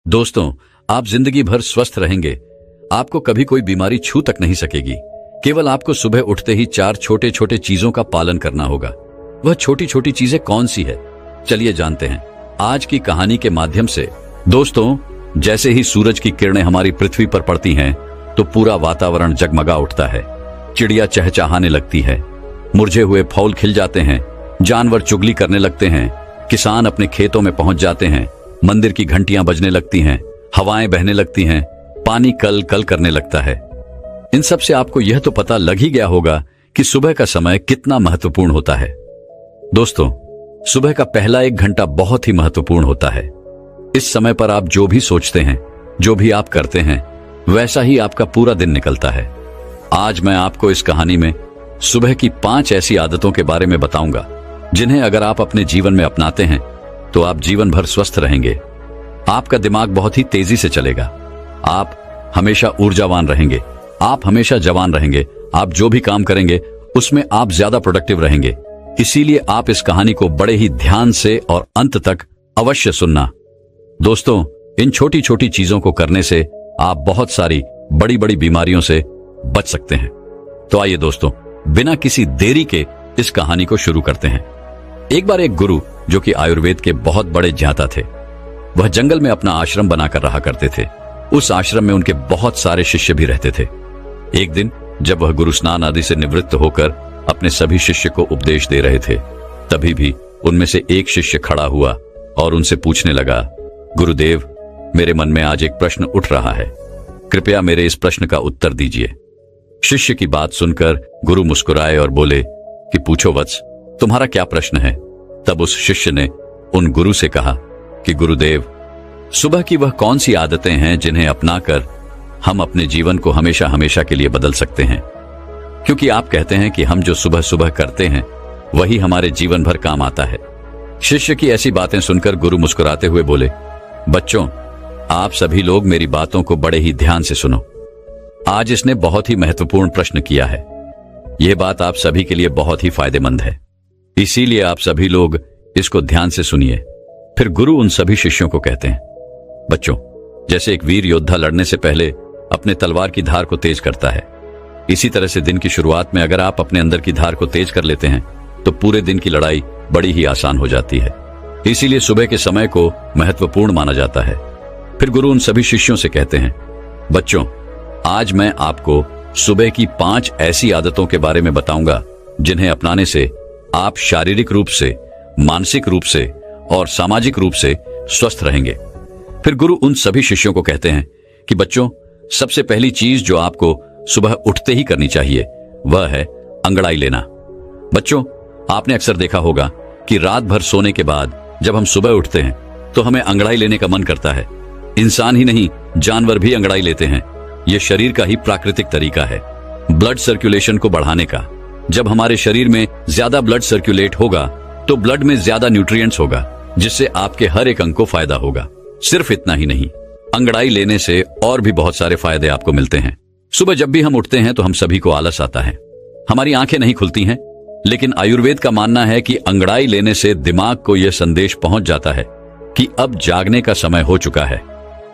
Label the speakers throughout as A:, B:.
A: दोस्तों, आप जिंदगी भर स्वस्थ रहेंगे। आपको कभी कोई बीमारी छू तक नहीं सकेगी। केवल आपको सुबह उठते ही 4 छोटे छोटे चीजों का पालन करना होगा। वह छोटी छोटी चीजें कौन सी है, चलिए जानते हैं आज की कहानी के माध्यम से। दोस्तों, जैसे ही सूरज की किरणें हमारी पृथ्वी पर पड़ती हैं, तो पूरा वातावरण जगमगा उठता है। चिड़िया चहचहाने लगती है, मुरझे हुए फूल खिल जाते हैं, जानवर चुगली करने लगते हैं, किसान अपने खेतों में पहुंच जाते हैं, मंदिर की घंटियां बजने लगती हैं, हवाएं बहने लगती हैं, पानी कल कल करने लगता है। इन सब से आपको यह तो पता लग ही गया होगा कि सुबह का समय कितना महत्वपूर्ण होता है। दोस्तों, सुबह का पहला 1 घंटा बहुत ही महत्वपूर्ण होता है। इस समय पर आप जो भी सोचते हैं, जो भी आप करते हैं, वैसा ही आपका पूरा दिन निकलता है। आज मैं आपको इस कहानी में सुबह की 5 ऐसी आदतों के बारे में बताऊंगा, जिन्हें अगर आप अपने जीवन में अपनाते हैं तो आप जीवन भर स्वस्थ रहेंगे। आपका दिमाग बहुत ही तेजी से चलेगा, आप हमेशा ऊर्जावान रहेंगे, आप हमेशा जवान रहेंगे, आप जो भी काम करेंगे उसमें आप ज्यादा प्रोडक्टिव रहेंगे। इसीलिए आप इस कहानी को बड़े ही ध्यान से और अंत तक अवश्य सुनना। दोस्तों, इन छोटी छोटी चीजों को करने से आप बहुत सारी बड़ी बड़ी बीमारियों से बच सकते हैं। तो आइए दोस्तों, बिना किसी देरी के इस कहानी को शुरू करते हैं। एक बार एक गुरु, जो कि आयुर्वेद के बहुत बड़े ज्ञाता थे, वह जंगल में अपना आश्रम बनाकर रहा करते थे। उस आश्रम में उनके बहुत सारे शिष्य भी रहते थे। एक दिन जब वह गुरु स्नान आदि से निवृत्त होकर अपने सभी शिष्य को उपदेश दे रहे थे, तभी भी उनमें से एक शिष्य खड़ा हुआ और उनसे पूछने लगा, गुरुदेव, मेरे मन में आज एक प्रश्न उठ रहा है, कृपया मेरे इस प्रश्न का उत्तर दीजिए। शिष्य की बात सुनकर गुरु मुस्कुराए और बोले कि पूछो वत्स, तुम्हारा क्या प्रश्न है। तब उस शिष्य ने उन गुरु से कहा कि गुरुदेव, सुबह की वह कौन सी आदतें हैं जिन्हें अपनाकर हम अपने जीवन को हमेशा हमेशा के लिए बदल सकते हैं। क्योंकि आप कहते हैं कि हम जो सुबह सुबह करते हैं वही हमारे जीवन भर काम आता है। शिष्य की ऐसी बातें सुनकर गुरु मुस्कुराते हुए बोले, बच्चों, आप सभी लोग मेरी बातों को बड़े ही ध्यान से सुनो। आज इसने बहुत ही महत्वपूर्ण प्रश्न किया है। यह बात आप सभी के लिए बहुत ही फायदेमंद है, इसीलिए आप सभी लोग इसको ध्यान से सुनिए। फिर गुरु उन सभी शिष्यों को कहते हैं, बच्चों, जैसे एक वीर योद्धा लड़ने से पहले अपने तलवार की धार को तेज करता है, इसी तरह से दिन की शुरुआत में अगर आप अपने अंदर की धार को तेज कर लेते हैं तो पूरे दिन की लड़ाई बड़ी ही आसान हो जाती है। इसीलिए सुबह के समय को महत्वपूर्ण माना जाता है। फिर गुरु उन सभी शिष्यों से कहते हैं, बच्चों, आज मैं आपको सुबह की 5 ऐसी आदतों के बारे में बताऊंगा जिन्हें अपनाने से आप शारीरिक रूप से, मानसिक रूप से और सामाजिक रूप से स्वस्थ रहेंगे। फिर गुरु उन सभी शिष्यों को कहते हैं कि बच्चों, सबसे पहली चीज जो आपको सुबह उठते ही करनी चाहिए वह है अंगड़ाई लेना। बच्चों, आपने अक्सर देखा होगा कि रात भर सोने के बाद जब हम सुबह उठते हैं तो हमें अंगड़ाई लेने का मन करता है। इंसान ही नहीं, जानवर भी अंगड़ाई लेते हैं। यह शरीर का ही प्राकृतिक तरीका है ब्लड सर्कुलेशन को बढ़ाने का। जब हमारे शरीर में ज्यादा ब्लड सर्कुलेट होगा तो ब्लड में ज्यादा न्यूट्रिएंट्स होगा, जिससे आपके हर एक अंग को फायदा होगा। सिर्फ इतना ही नहीं, अंगड़ाई लेने से और भी बहुत सारे फायदे आपको मिलते हैं। सुबह जब भी हम उठते हैं तो हम सभी को आलस आता है, हमारी आंखें नहीं खुलती हैं, लेकिन आयुर्वेद का मानना है कि अंगड़ाई लेने से दिमाग को यह संदेश पहुंच जाता है कि अब जागने का समय हो चुका है।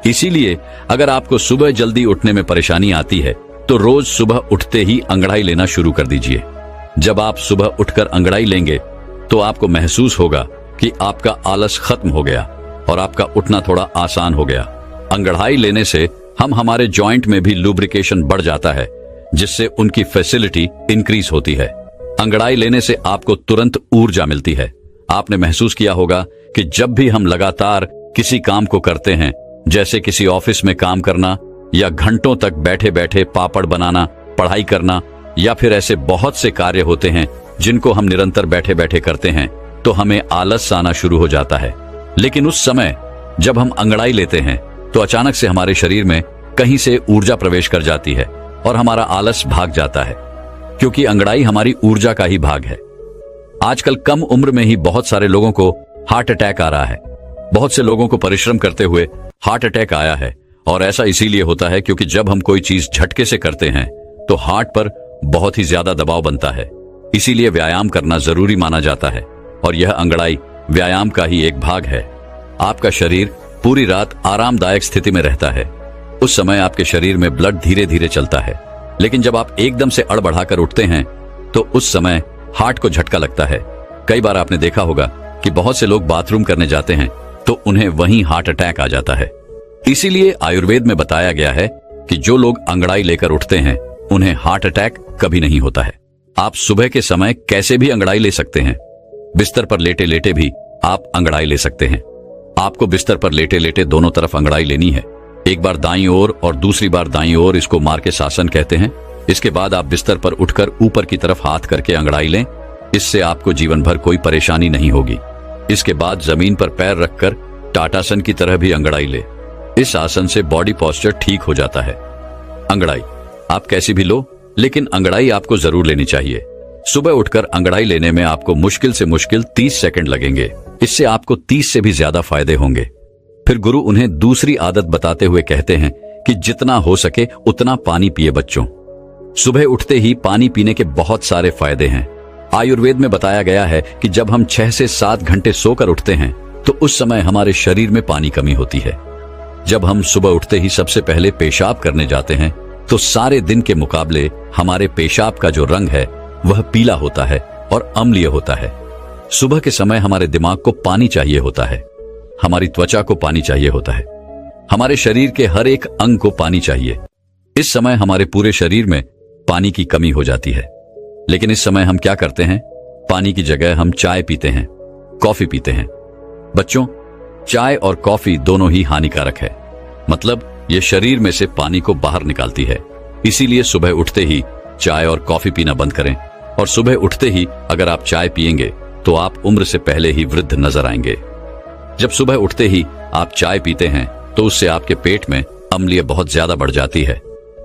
A: इसीलिए अगर आपको सुबह जल्दी उठने में परेशानी आती है तो रोज सुबह उठते ही अंगड़ाई लेना शुरू कर दीजिए। जब आप सुबह उठकर अंगड़ाई लेंगे तो आपको महसूस होगा कि आपका आलस खत्म हो गया और आपका उठना थोड़ा आसान हो गया। अंगड़ाई लेने से हमारे जॉइंट में भी लुब्रिकेशन बढ़ जाता है, जिससे उनकी फैसिलिटी इंक्रीज होती है। अंगड़ाई लेने से आपको तुरंत ऊर्जा मिलती है। आपने महसूस किया होगा कि जब भी हम लगातार किसी काम को करते हैं, जैसे किसी ऑफिस में काम करना या घंटों तक बैठे बैठे पापड़ बनाना, पढ़ाई करना, या फिर ऐसे बहुत से कार्य होते हैं जिनको हम निरंतर बैठे बैठे करते हैं, तो हमें आलस आना शुरू हो जाता है। लेकिन उस समय जब हम अंगड़ाई लेते हैं तो अचानक से हमारे शरीर में कहीं से ऊर्जा प्रवेश कर जाती है और हमारा आलस भाग जाता है, क्योंकि अंगड़ाई हमारी ऊर्जा का ही भाग है। आजकल कम उम्र में ही बहुत सारे लोगों को हार्ट अटैक आ रहा है। बहुत से लोगों को परिश्रम करते हुए हार्ट अटैक आया है, और ऐसा इसीलिए होता है क्योंकि जब हम कोई चीज झटके से करते हैं तो हार्ट पर बहुत ही ज्यादा दबाव बनता है। इसीलिए व्यायाम करना जरूरी माना जाता है, और यह अंगड़ाई व्यायाम का ही एक भाग है। आपका शरीर पूरी रात आरामदायक स्थिति में रहता है। उस समय आपके शरीर में ब्लड धीरे धीरे चलता है। लेकिन जब आप एकदम से अड़बड़ाकर उठते हैं तो उस समय हार्ट को झटका लगता है। कई बार आपने देखा होगा कि बहुत से लोग बाथरूम करने जाते हैं तो उन्हें वहीं हार्ट अटैक आ जाता है। इसीलिए आयुर्वेद में बताया गया है कि जो लोग अंगड़ाई लेकर उठते हैं उन्हें हार्ट अटैक कभी नहीं होता है। आप सुबह के समय कैसे भी अंगड़ाई ले सकते हैं। बिस्तर पर लेटे लेटे भी आप अंगड़ाई ले सकते हैं। आपको बिस्तर पर लेटे लेटे दोनों तरफ अंगड़ाई लेनी है। एक बार दाईं ओर और दूसरी बार दाईं ओर, इसको मार्केशासन कहते हैं। इसके बाद आप बिस्तर पर उठकर ऊपर की तरफ हाथ करके अंगड़ाई लें। इससे आपको जीवन भर कोई परेशानी नहीं होगी। इसके बाद जमीन पर पैर रखकर टाटासन की तरह भी अंगड़ाई ले। इस आसन से बॉडी पोस्चर ठीक हो जाता है। अंगड़ाई आप कैसी भी लो, लेकिन अंगड़ाई आपको जरूर लेनी चाहिए। सुबह उठकर अंगड़ाई लेने में आपको मुश्किल से मुश्किल 30 सेकंड लगेंगे। इससे आपको 30 से भी ज्यादा फायदे होंगे। फिर गुरु उन्हें दूसरी आदत बताते हुए कहते हैं कि जितना हो सके उतना पानी पिए बच्चों। सुबह उठते ही पानी पीने के बहुत सारे फायदे हैं। आयुर्वेद में बताया गया है कि जब हम 6 से 7 घंटे सोकर उठते हैं तो उस समय हमारे शरीर में पानी कमी होती है। जब हम सुबह उठते ही सबसे पहले पेशाब करने जाते हैं तो सारे दिन के मुकाबले हमारे पेशाब का जो रंग है वह पीला होता है और अम्लीय होता है। सुबह के समय हमारे दिमाग को पानी चाहिए होता है, हमारी त्वचा को पानी चाहिए होता है, हमारे शरीर के हर एक अंग को पानी चाहिए। इस समय हमारे पूरे शरीर में पानी की कमी हो जाती है। लेकिन इस समय हम क्या करते हैं? पानी की जगह हम चाय पीते हैं, कॉफी पीते हैं। बच्चों, चाय और कॉफी दोनों ही हानिकारक है। मतलब ये शरीर में से पानी को बाहर निकालती है। इसीलिए सुबह उठते ही चाय और कॉफी पीना बंद करें। और सुबह उठते ही अगर आप चाय पिएंगे तो आप उम्र से पहले ही वृद्ध नजर आएंगे। जब सुबह उठते ही आप चाय पीते हैं तो उससे आपके पेट में अम्लीय बहुत ज्यादा बढ़ जाती है,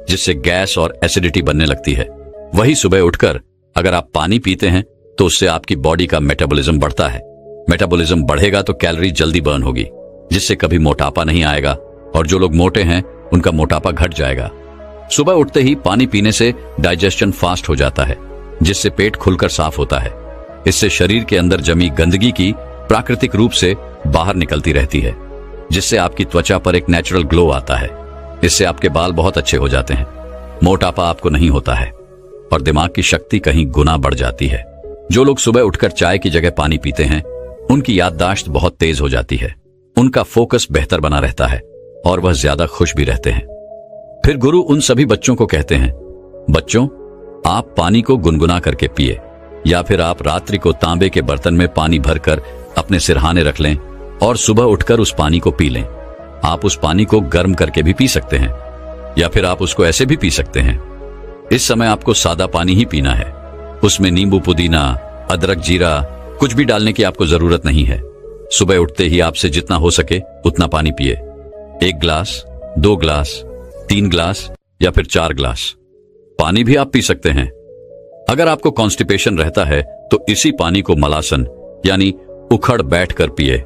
A: जिससे गैस और एसिडिटी बनने लगती है। वही सुबह उठकर अगर आप पानी पीते हैं तो उससे आपकी बॉडी का मेटाबॉलिज्म बढ़ता है। मेटाबॉलिज्म बढ़ेगा तो कैलोरी जल्दी बर्न होगी, जिससे कभी मोटापा नहीं आएगा और जो लोग मोटे हैं उनका मोटापा घट जाएगा। सुबह उठते ही पानी पीने से डाइजेशन फास्ट हो जाता है, जिससे पेट खुलकर साफ होता है। इससे शरीर के अंदर जमी गंदगी की प्राकृतिक रूप से बाहर निकलती रहती है, जिससे आपकी त्वचा पर एक नेचुरल ग्लो आता है। इससे आपके बाल बहुत अच्छे हो जाते हैं, मोटापा आपको नहीं होता है और दिमाग की शक्ति कहीं गुना बढ़ जाती है। जो लोग सुबह उठकर चाय की जगह पानी पीते हैं उनकी याददाश्त बहुत तेज हो जाती है, उनका फोकस बेहतर बना रहता है और वह ज्यादा खुश भी रहते हैं। फिर गुरु उन सभी बच्चों को कहते हैं, बच्चों आप पानी को गुनगुना करके पिए, या फिर आप रात्रि को तांबे के बर्तन में पानी भरकर अपने सिरहाने रख लें और सुबह उठकर उस पानी को पी लें। आप उस पानी को गर्म करके भी पी सकते हैं या फिर आप उसको ऐसे भी पी सकते हैं। इस समय आपको सादा पानी ही पीना है। उसमें नींबू, पुदीना, अदरक, जीरा कुछ भी डालने की आपको जरूरत नहीं है। सुबह उठते ही आपसे जितना हो सके उतना पानी पिए। 1 ग्लास, 2 ग्लास, 3 ग्लास या फिर 4 ग्लास पानी भी आप पी सकते हैं। अगर आपको कॉन्स्टिपेशन रहता है तो इसी पानी को मलासन यानी उखड़ बैठकर पिए,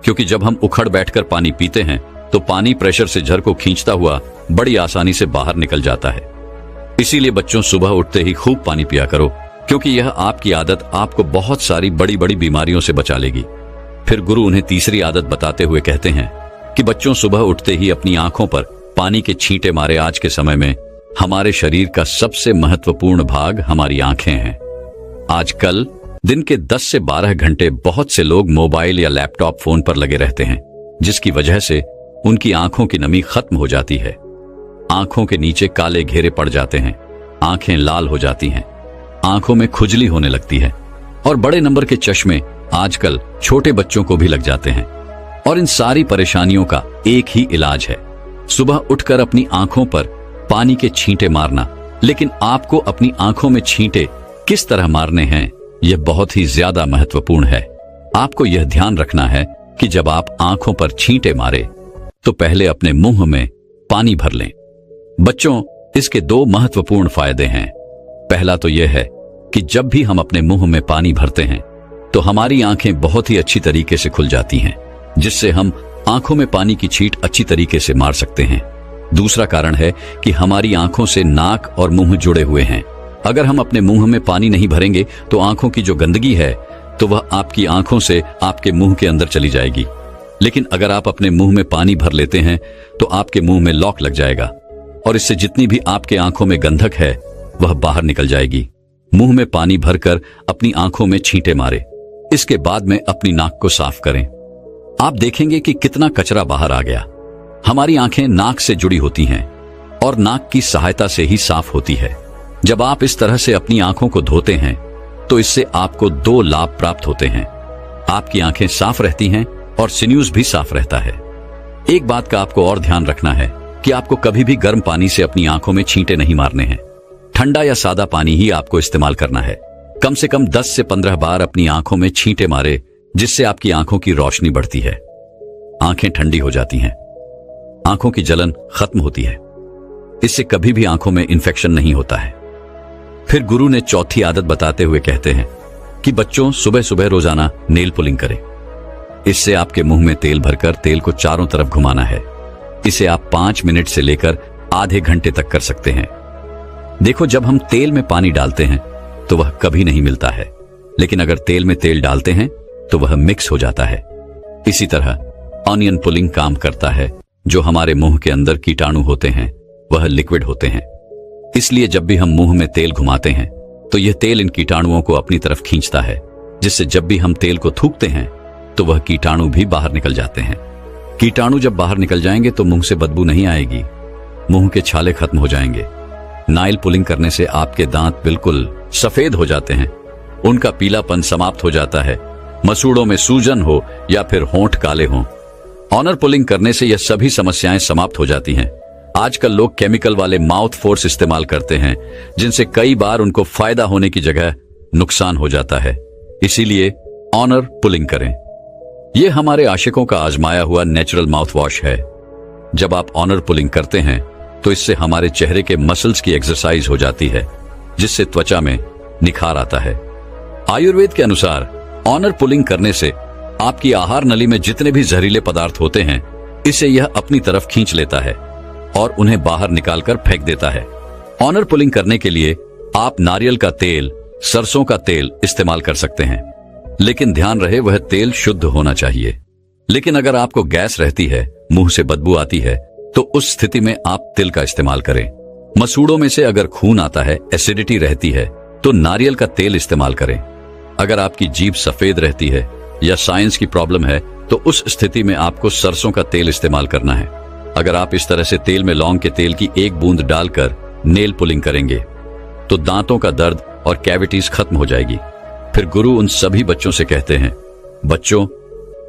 A: क्योंकि जब हम उखड़ बैठकर पानी पीते हैं तो पानी प्रेशर से झर को खींचता हुआ बड़ी आसानी से बाहर निकल जाता है। इसीलिए बच्चों सुबह उठते ही खूब पानी पिया करो, क्योंकि यह आपकी आदत आपको बहुत सारी बड़ी बड़ी बीमारियों से बचा लेगी। फिर गुरु उन्हें तीसरी आदत बताते हुए कहते हैं कि बच्चों सुबह उठते ही अपनी आंखों पर पानी के छींटे मारे। आज के समय में हमारे शरीर का सबसे महत्वपूर्ण भाग हमारी आंखें हैं। आजकल दिन के 10 से 12 घंटे बहुत से लोग मोबाइल या लैपटॉप फोन पर लगे रहते हैं, जिसकी वजह से उनकी आंखों की नमी खत्म हो जाती है। आंखों के नीचे काले घेरे पड़ जाते हैं, आंखें लाल हो जाती हैं, आंखों में खुजली होने लगती है और बड़े नंबर के चश्मे आजकल छोटे बच्चों को भी लग जाते हैं। और इन सारी परेशानियों का एक ही इलाज है, सुबह उठकर अपनी आंखों पर पानी के छींटे मारना। लेकिन आपको अपनी आंखों में छींटे किस तरह मारने हैं यह बहुत ही ज्यादा महत्वपूर्ण है। आपको यह ध्यान रखना है कि जब आप आंखों पर छींटे मारे तो पहले अपने मुंह में पानी भर लें। बच्चों, इसके 2 महत्वपूर्ण फायदे हैं। पहला तो यह है कि जब भी हम अपने मुंह में पानी भरते हैं तो हमारी आंखें बहुत ही अच्छी तरीके से खुल जाती हैं, जिससे हम आंखों में पानी की छींट अच्छी तरीके से मार सकते हैं। दूसरा कारण है कि हमारी आंखों से नाक और मुंह जुड़े हुए हैं। अगर हम अपने मुंह में पानी नहीं भरेंगे तो आंखों की जो गंदगी है तो वह आपकी आंखों से आपके मुंह के अंदर चली जाएगी लेकिन अगर आप अपने मुंह में पानी भर लेते हैं तो आपके मुंह में लॉक लग जाएगा और इससे जितनी भी आपके आंखों में गंधक है वह बाहर निकल जाएगी। मुंह में पानी भरकर अपनी आंखों में छींटे मारे। इसके बाद में अपनी नाक को साफ करें। आप देखेंगे कि कितना कचरा बाहर आ गया। हमारी आंखें नाक से जुड़ी होती हैं और नाक की सहायता से ही साफ होती है। जब आप इस तरह से अपनी आंखों को धोते हैं तो इससे आपको 2 लाभ प्राप्त होते हैं। आपकी आंखें साफ रहती हैं और सिन्यूज भी साफ रहता है। एक बात का आपको और ध्यान रखना है कि आपको कभी भी गर्म पानी से अपनी आंखों में छींटे नहीं मारने हैं। ठंडा या सादा पानी ही आपको इस्तेमाल करना है। कम से कम 10 से 15 बार अपनी आंखों में छींटे मारे, जिससे आपकी आंखों की रोशनी बढ़ती है, आंखें ठंडी हो जाती हैं, आंखों की जलन खत्म होती है। इससे कभी भी आंखों में इंफेक्शन नहीं होता है। फिर गुरु ने चौथी आदत बताते हुए कहते हैं कि बच्चों, सुबह सुबह रोजाना नेल पुलिंग करें। इससे आपके मुंह में तेल भरकर तेल को चारों तरफ घुमाना है। इसे आप 5 मिनट से लेकर आधे घंटे तक कर सकते हैं। देखो, जब हम तेल में पानी डालते हैं तो वह कभी नहीं मिलता है, लेकिन अगर तेल में तेल डालते हैं तो वह मिक्स हो जाता है। इसी तरह ऑनियन पुलिंग काम करता है। जो हमारे मुंह के अंदर कीटाणु होते हैं वह लिक्विड होते हैं। इसलिए जब भी हम मुंह में तेल घुमाते हैं तो यह तेल इन कीटाणुओं को अपनी तरफ खींचता है, जिससे जब भी हम तेल को थूकते हैं तो वह कीटाणु भी बाहर निकल जाते हैं। कीटाणु जब बाहर निकल जाएंगे तो मुंह से बदबू नहीं आएगी, मुंह के छाले खत्म हो जाएंगे। नाइल पुलिंग करने से आपके दांत बिल्कुल सफेद हो जाते हैं, उनका पीलापन समाप्त हो जाता है। मसूड़ों में सूजन हो या फिर होंठ काले हों, ऑनर पुलिंग करने से यह सभी समस्याएं समाप्त हो जाती हैं। आजकल लोग केमिकल वाले माउथ फोर्स इस्तेमाल करते हैं, जिनसे कई बार उनको फायदा होने की जगह नुकसान हो जाता है। इसीलिए ऑनर पुलिंग करें। यह हमारे आशिकों का आजमाया हुआ नेचुरल माउथ वॉश है। जब आप ऑनर पुलिंग करते हैं तो इससे हमारे चेहरे के मसल्स की एक्सरसाइज हो जाती है, जिससे त्वचा में निखार आता है। आयुर्वेद के अनुसार ऑनर पुलिंग करने से आपकी आहार नली में जितने भी जहरीले पदार्थ होते हैं, इसे यह अपनी तरफ खींच लेता है और उन्हें बाहर निकालकर फेंक देता है। ऑनर पुलिंग करने के लिए आप नारियल का तेल, सरसों का तेल इस्तेमाल कर सकते हैं, लेकिन ध्यान रहे वह तेल शुद्ध होना चाहिए। लेकिन अगर आपको गैस रहती है, मुंह से बदबू आती है, तो उस स्थिति में आप तिल का इस्तेमाल करें। मसूड़ों में से अगर खून आता है, एसिडिटी रहती है, तो नारियल का तेल इस्तेमाल करें। अगर आपकी जीभ सफेद रहती है या साइंस की प्रॉब्लम है तो उस स्थिति में आपको सरसों का तेल इस्तेमाल करना है। अगर आप इस तरह से तेल में लौंग के तेल की 1 बूंद डालकर नेल पुलिंग करेंगे तो दांतों का दर्द और कैविटीज खत्म हो जाएगी। फिर गुरु उन सभी बच्चों से कहते हैं, बच्चों,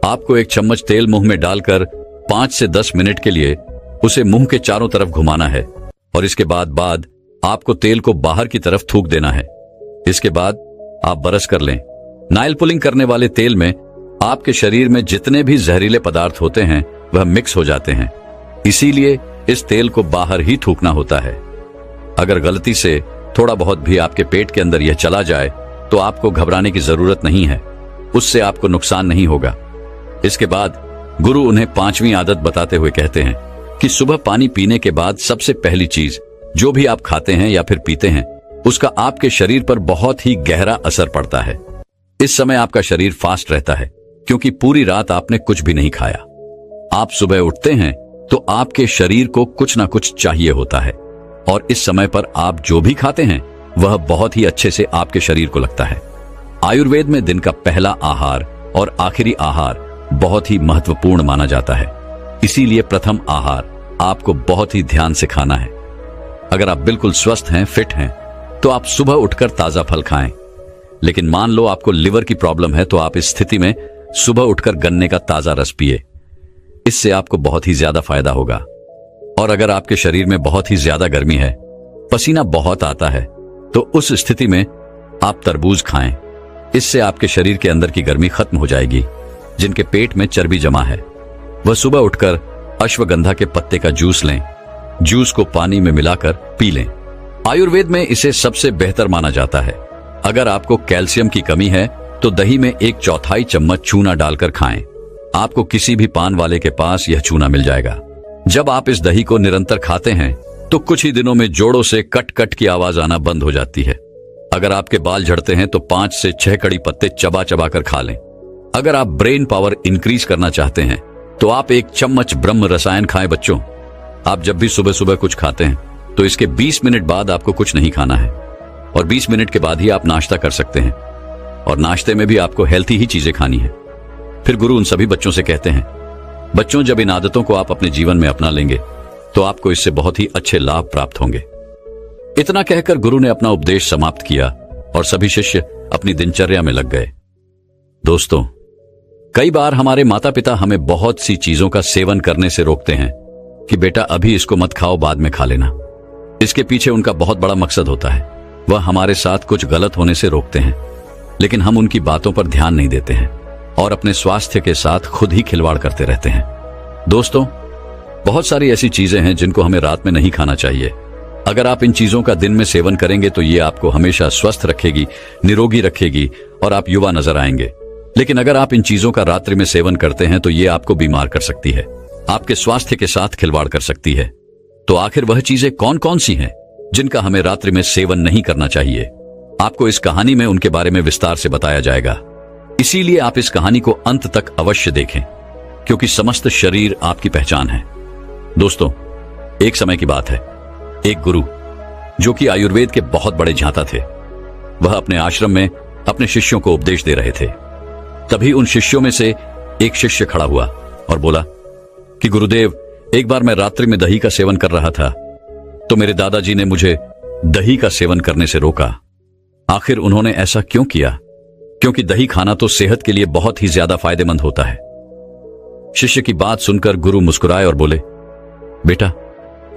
A: आपको 1 चम्मच तेल मुंह में डालकर 5 से 10 मिनट के लिए उसे मुंह के चारों तरफ घुमाना है और इसके बाद आपको तेल को बाहर की तरफ थूक देना है। इसके बाद आप ब्रश कर लें। नाइल पुलिंग करने वाले तेल में आपके शरीर में जितने भी जहरीले पदार्थ होते हैं वह मिक्स हो जाते हैं, इसीलिए इस तेल को बाहर ही थूकना होता है। अगर गलती से थोड़ा बहुत भी आपके पेट के अंदर यह चला जाए तो आपको घबराने की जरूरत नहीं है, उससे आपको नुकसान नहीं होगा। इसके बाद गुरु उन्हें 5वीं आदत बताते हुए कहते हैं कि सुबह पानी पीने के बाद सबसे पहली चीज, जो भी आप खाते हैं या फिर पीते हैं, उसका आपके शरीर पर बहुत ही गहरा असर पड़ता है। इस समय आपका शरीर फास्ट रहता है क्योंकि पूरी रात आपने कुछ भी नहीं खाया। आप सुबह उठते हैं तो आपके शरीर को कुछ ना कुछ चाहिए होता है और इस समय पर आप जो भी खाते हैं वह बहुत ही अच्छे से आपके शरीर को लगता है। आयुर्वेद में दिन का पहला आहार और आखिरी आहार बहुत ही महत्वपूर्ण माना जाता है, इसीलिए प्रथम आहार आपको बहुत ही ध्यान से खाना है। अगर आप बिल्कुल स्वस्थ हैं, फिट हैं, तो आप सुबह उठकर ताजा फल खाएं। लेकिन मान लो आपको लिवर की प्रॉब्लम है तो आप इस स्थिति में सुबह उठकर गन्ने का ताजा रस पिए, इससे आपको बहुत ही ज्यादा फायदा होगा। और अगर आपके शरीर में बहुत ही ज्यादा गर्मी है, पसीना बहुत आता है, तो उस स्थिति में आप तरबूज खाएं। इससे आपके शरीर के अंदर की गर्मी खत्म हो जाएगी। जिनके पेट में चर्बी जमा है वह सुबह उठकर अश्वगंधा के पत्ते का जूस लें। जूस को पानी में मिलाकर पी लें। आयुर्वेद में इसे सबसे बेहतर माना जाता है। अगर आपको कैल्शियम की कमी है तो दही में 1/4 चम्मच चूना डालकर खाएं। आपको किसी भी पान वाले के पास यह चूना मिल जाएगा। जब आप इस दही को निरंतर खाते हैं तो कुछ ही दिनों में जोड़ों से कट कट की आवाज आना बंद हो जाती है। अगर आपके बाल झड़ते हैं तो 5 से 6 कड़ी पत्ते चबा चबा कर खा लें। अगर आप ब्रेन पावर इंक्रीज करना चाहते हैं तो आप एक चम्मच ब्रह्म रसायन खाएं बच्चों। आप जब भी सुबह सुबह कुछ खाते हैं तो इसके 20 मिनट बाद आपको कुछ नहीं खाना है और 20 मिनट के बाद ही आप नाश्ता कर सकते हैं और नाश्ते में भी आपको हेल्थी ही चीजें खानी है। फिर गुरु उन सभी बच्चों से कहते हैं, बच्चों जब इन आदतों को आप अपने जीवन में अपना लेंगे तो आपको इससे बहुत ही अच्छे लाभ प्राप्त होंगे। इतना कहकर गुरु ने अपना उपदेश समाप्त किया और सभी शिष्य अपनी दिनचर्या में लग गए। दोस्तों, कई बार हमारे माता पिता हमें बहुत सी चीजों का सेवन करने से रोकते हैं कि बेटा अभी इसको मत खाओ, बाद में खा लेना। इसके पीछे उनका बहुत बड़ा मकसद होता है, वह हमारे साथ कुछ गलत होने से रोकते हैं, लेकिन हम उनकी बातों पर ध्यान नहीं देते हैं और अपने स्वास्थ्य के साथ खुद ही खिलवाड़ करते रहते हैं। दोस्तों, बहुत सारी ऐसी चीजें हैं जिनको हमें रात में नहीं खाना चाहिए। अगर आप इन चीजों का दिन में सेवन करेंगे तो ये आपको हमेशा स्वस्थ रखेगी, निरोगी रखेगी और आप युवा नजर आएंगे। लेकिन अगर आप इन चीजों का रात्रि में सेवन करते हैं तो ये आपको बीमार कर सकती है, आपके स्वास्थ्य के साथ खिलवाड़ कर सकती है। तो आखिर वह चीजें कौन कौन सी हैं जिनका हमें रात्रि में सेवन नहीं करना चाहिए? आपको इस कहानी में उनके बारे में विस्तार से बताया जाएगा, इसीलिए आप इस कहानी को अंत तक अवश्य देखें, क्योंकि समस्त शरीर आपकी पहचान है। दोस्तों, एक समय की बात है, एक गुरु जो कि आयुर्वेद के बहुत बड़े झांता थे, वह अपने आश्रम में अपने शिष्यों को उपदेश दे रहे थे। तभी उन शिष्यों में से एक शिष्य खड़ा हुआ और बोला कि गुरुदेव, एक बार मैं रात्रि में दही का सेवन कर रहा था तो मेरे दादाजी ने मुझे दही का सेवन करने से रोका। आखिर उन्होंने ऐसा क्यों किया? क्योंकि दही खाना तो सेहत के लिए बहुत ही ज्यादा फायदेमंद होता है। शिष्य की बात सुनकर गुरु मुस्कुराए और बोले, बेटा,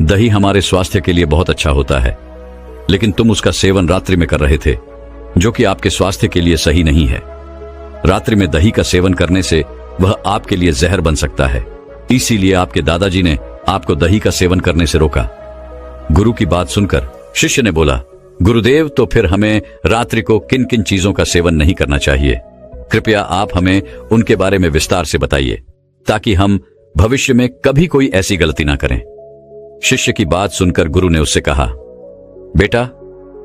A: दही हमारे स्वास्थ्य के लिए बहुत अच्छा होता है, लेकिन तुम उसका सेवन रात्रि में कर रहे थे, जो कि आपके स्वास्थ्य के लिए सही नहीं है। रात्रि में दही का सेवन करने से वह आपके लिए जहर बन सकता है, इसीलिए आपके दादाजी ने आपको दही का सेवन करने से रोका। गुरु की बात सुनकर शिष्य ने बोला, गुरुदेव, तो फिर हमें रात्रि को किन किन चीजों का सेवन नहीं करना चाहिए? कृपया आप हमें उनके बारे में विस्तार से बताइए, ताकि हम भविष्य में कभी कोई ऐसी गलती ना करें। शिष्य की बात सुनकर गुरु ने उससे कहा, बेटा,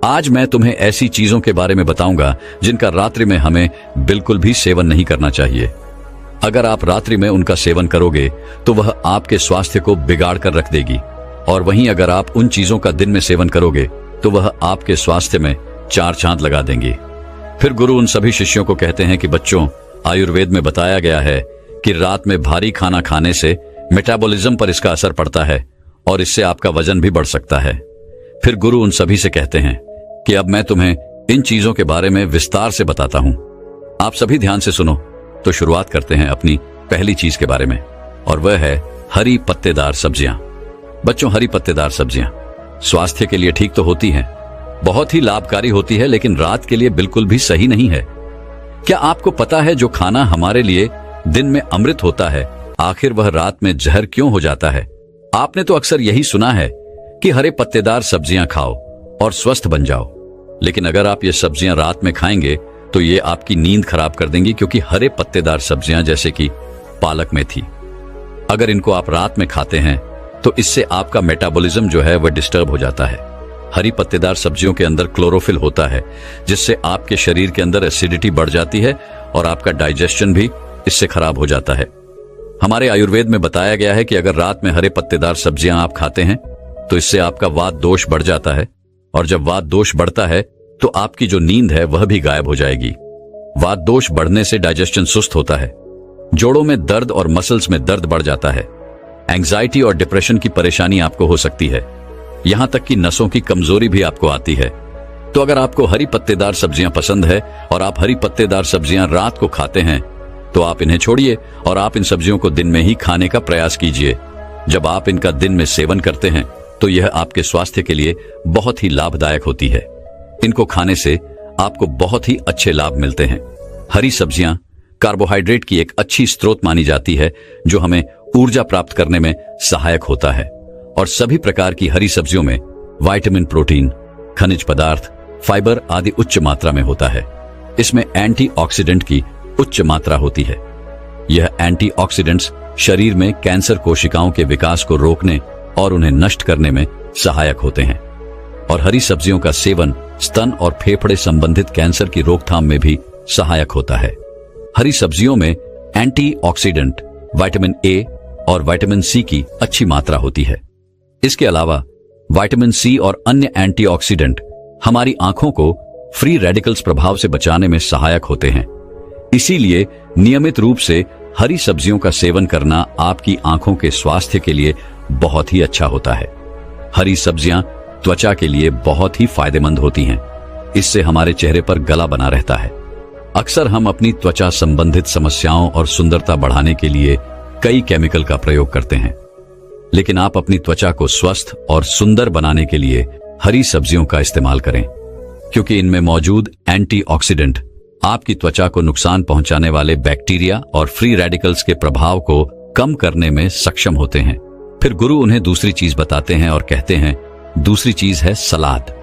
A: आज मैं तुम्हें ऐसी चीजों के बारे में बताऊंगा जिनका रात्रि में हमें बिल्कुल भी सेवन नहीं करना चाहिए। अगर आप रात्रि में उनका सेवन करोगे तो वह आपके स्वास्थ्य को बिगाड़ कर रख देगी, और वहीं अगर आप उन चीजों का दिन में सेवन करोगे तो वह आपके स्वास्थ्य में 4 चांद लगा देंगी। फिर गुरु उन सभी शिष्यों को कहते हैं कि बच्चों, आयुर्वेद में बताया गया है कि रात में भारी खाना खाने से मेटाबॉलिज्म पर इसका असर पड़ता है और इससे आपका वजन भी बढ़ सकता है। फिर गुरु उन सभी से कहते हैं कि अब मैं तुम्हें इन चीजों के बारे में विस्तार से बताता हूं। आप सभी ध्यान से सुनो। तो शुरुआत करते हैं अपनी पहली चीज के बारे में, और वह है हरी पत्तेदार सब्जियां। बच्चों, हरी पत्तेदार सब्जियां स्वास्थ्य के लिए ठीक तो होती हैं, बहुत ही लाभकारी होती है, लेकिन रात के लिए बिल्कुल भी सही नहीं है। क्या आपको पता है जो खाना हमारे लिए दिन में अमृत होता है, आखिर वह रात में जहर क्यों हो जाता है? आपने तो अक्सर यही सुना है कि हरे पत्तेदार सब्जियां खाओ और स्वस्थ बन जाओ, लेकिन अगर आप ये सब्जियां रात में खाएंगे तो ये आपकी नींद खराब कर देंगी, क्योंकि हरे पत्तेदार सब्जियां जैसे कि पालक मेथी, अगर इनको आप रात में खाते हैं तो इससे आपका मेटाबॉलिज्म जो है वह डिस्टर्ब हो जाता है। हरी पत्तेदार सब्जियों के अंदर क्लोरोफिल होता है, जिससे आपके शरीर के अंदर एसिडिटी बढ़ जाती है और आपका डाइजेशन भी इससे खराब हो जाता है। हमारे आयुर्वेद में बताया गया है कि अगर रात में हरे पत्तेदार सब्जियां आप खाते हैं तो इससे आपका वात दोष बढ़ जाता है, और जब वात दोष बढ़ता है तो आपकी जो नींद है वह भी गायब हो जाएगी। वात दोष बढ़ने से डाइजेशन सुस्त होता है, जोड़ों में दर्द और मसल्स में दर्द बढ़ जाता है, एंग्जाइटी और डिप्रेशन की परेशानी आपको हो सकती है, यहां तक कि नसों की कमजोरी भी आपको आती है। तो अगर आपको हरी पत्तेदार सब्जियां पसंद है और आप हरी पत्तेदार सब्जियां रात को खाते हैं तो आप इन्हें छोड़िए और आप इन सब्जियों को दिन में ही खाने का प्रयास कीजिए। जब आप इनका दिन में सेवन करते हैं तो यह आपके स्वास्थ्य के लिए बहुत ही लाभदायक होती है। इनको खाने से आपको बहुत ही अच्छे लाभ मिलते हैं। हरी सब्जियां कार्बोहाइड्रेट की एक अच्छी स्रोत मानी जाती है, जो हमें ऊर्जा प्राप्त करने में सहायक होता है, और सभी प्रकार की हरी सब्जियों में विटामिन, प्रोटीन, खनिज पदार्थ, फाइबर आदि उच्च मात्रा में होता है। इसमें एंटीऑक्सीडेंट की उच्च मात्रा होती है। यह एंटीऑक्सीडेंट्स शरीर में कैंसर कोशिकाओं के विकास को रोकने और उन्हें नष्ट करने में सहायक होते हैं, और हरी सब्जियों का सेवन स्तन और फेफड़े संबंधित कैंसर की रोकथाम में भी सहायक होता है। हरी सब्जियों में एंटीऑक्सीडेंट विटामिन ए, और विटामिन सी की अच्छी मात्रा होती है। इसके अलावा विटामिन सी और अन्य एंटीऑक्सीडेंट हमारी आंखों को फ्री रेडिकल्स प्रभाव से बचाने में सहायक होते हैं। इसीलिए नियमित रूप से हरी सब्जियों का सेवन करना आपकी आंखों के स्वास्थ्य के लिए बहुत ही अच्छा होता है। हरी सब्जियां त्वचा के लिए बहुत ही फायदेमंद होती हैं। इससे हमारे चेहरे पर गला बना रहता है। अक्सर हम अपनी त्वचा संबंधित समस्याओं और सुंदरता बढ़ाने के लिए कई केमिकल का प्रयोग करते हैं, लेकिन आप अपनी त्वचा को स्वस्थ और सुंदर बनाने के लिए हरी सब्जियों का इस्तेमाल करें, क्योंकि इनमें मौजूद एंटीऑक्सीडेंट आपकी त्वचा को नुकसान पहुंचाने वाले बैक्टीरिया और फ्री रेडिकल्स के प्रभाव को कम करने में सक्षम होते हैं। फिर गुरु उन्हें दूसरी चीज बताते हैं और कहते हैं, दूसरी चीज है सलाद।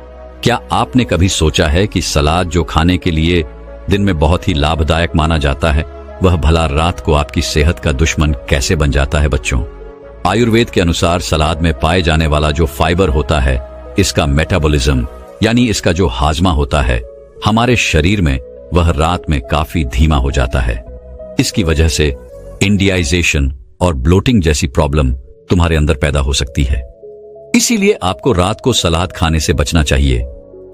A: क्या आपने कभी सोचा है कि सलाद जो खाने के लिए दिन में बहुत ही लाभदायक माना जाता है, वह भला रात को आपकी सेहत का दुश्मन कैसे बन जाता है बच्चों? आयुर्वेद के अनुसार सलाद में पाए जाने वाला जो फाइबर होता है, इसका मेटाबॉलिज्म यानी इसका जो हाजमा होता है हमारे शरीर में, वह रात में काफी धीमा हो जाता है। इसकी वजह से इंडियाइजेशन और ब्लोटिंग जैसी प्रॉब्लम तुम्हारे अंदर पैदा हो सकती है। इसीलिए आपको रात को सलाद खाने से बचना चाहिए,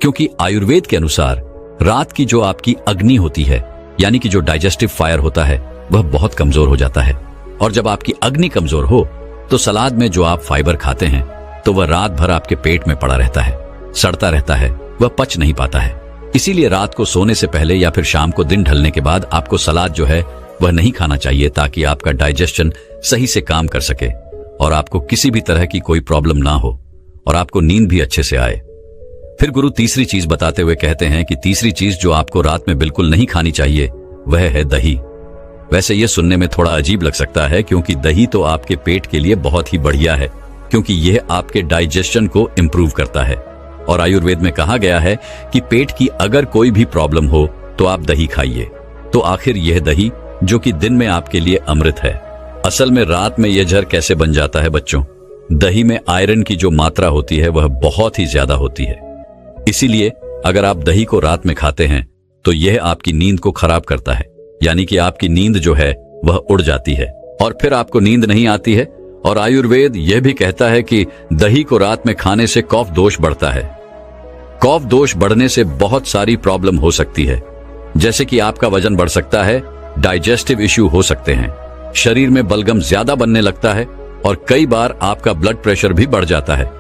A: क्योंकि आयुर्वेद के अनुसार रात की जो आपकी अग्नि होती है यानी कि जो डाइजेस्टिव फायर होता है, वह बहुत कमजोर हो जाता है। और जब आपकी अग्नि कमजोर हो तो सलाद में जो आप फाइबर खाते हैं तो वह रात भर आपके पेट में पड़ा रहता है, सड़ता रहता है, वह पच नहीं पाता है। इसीलिए रात को सोने से पहले या फिर शाम को दिन ढलने के बाद आपको सलाद जो है वह नहीं खाना चाहिए, ताकि आपका डाइजेशन सही से काम कर सके और आपको किसी भी तरह की कोई प्रॉब्लम ना हो और आपको नींद भी अच्छे से आए। फिर गुरु तीसरी चीज बताते हुए कहते हैं कि तीसरी चीज जो आपको रात में बिल्कुल नहीं खानी चाहिए वह है दही। वैसे यह सुनने में थोड़ा अजीब लग सकता है, क्योंकि दही तो आपके पेट के लिए बहुत ही बढ़िया है, क्योंकि यह आपके डाइजेशन को इंप्रूव करता है। और आयुर्वेद में कहा गया है कि पेट की अगर कोई भी प्रॉब्लम हो तो आप दही खाइए। तो आखिर यह दही जो कि दिन में आपके लिए अमृत है, असल में रात में यह जहर कैसे बन जाता है बच्चों? दही में आयरन की जो मात्रा होती है वह बहुत ही ज्यादा होती है। इसीलिए अगर आप दही को रात में खाते हैं तो यह आपकी नींद को खराब करता है, यानी कि आपकी नींद जो है वह उड़ जाती है और फिर आपको नींद नहीं आती है। और आयुर्वेद यह भी कहता है कि दही को रात में खाने से कफ दोष बढ़ता है। कफ दोष बढ़ने से बहुत सारी प्रॉब्लम हो सकती है, जैसे कि आपका वजन बढ़ सकता है, डाइजेस्टिव इश्यू हो सकते हैं, शरीर में बलगम ज्यादा बनने लगता है और कई बार आपका ब्लड प्रेशर भी बढ़ जाता है।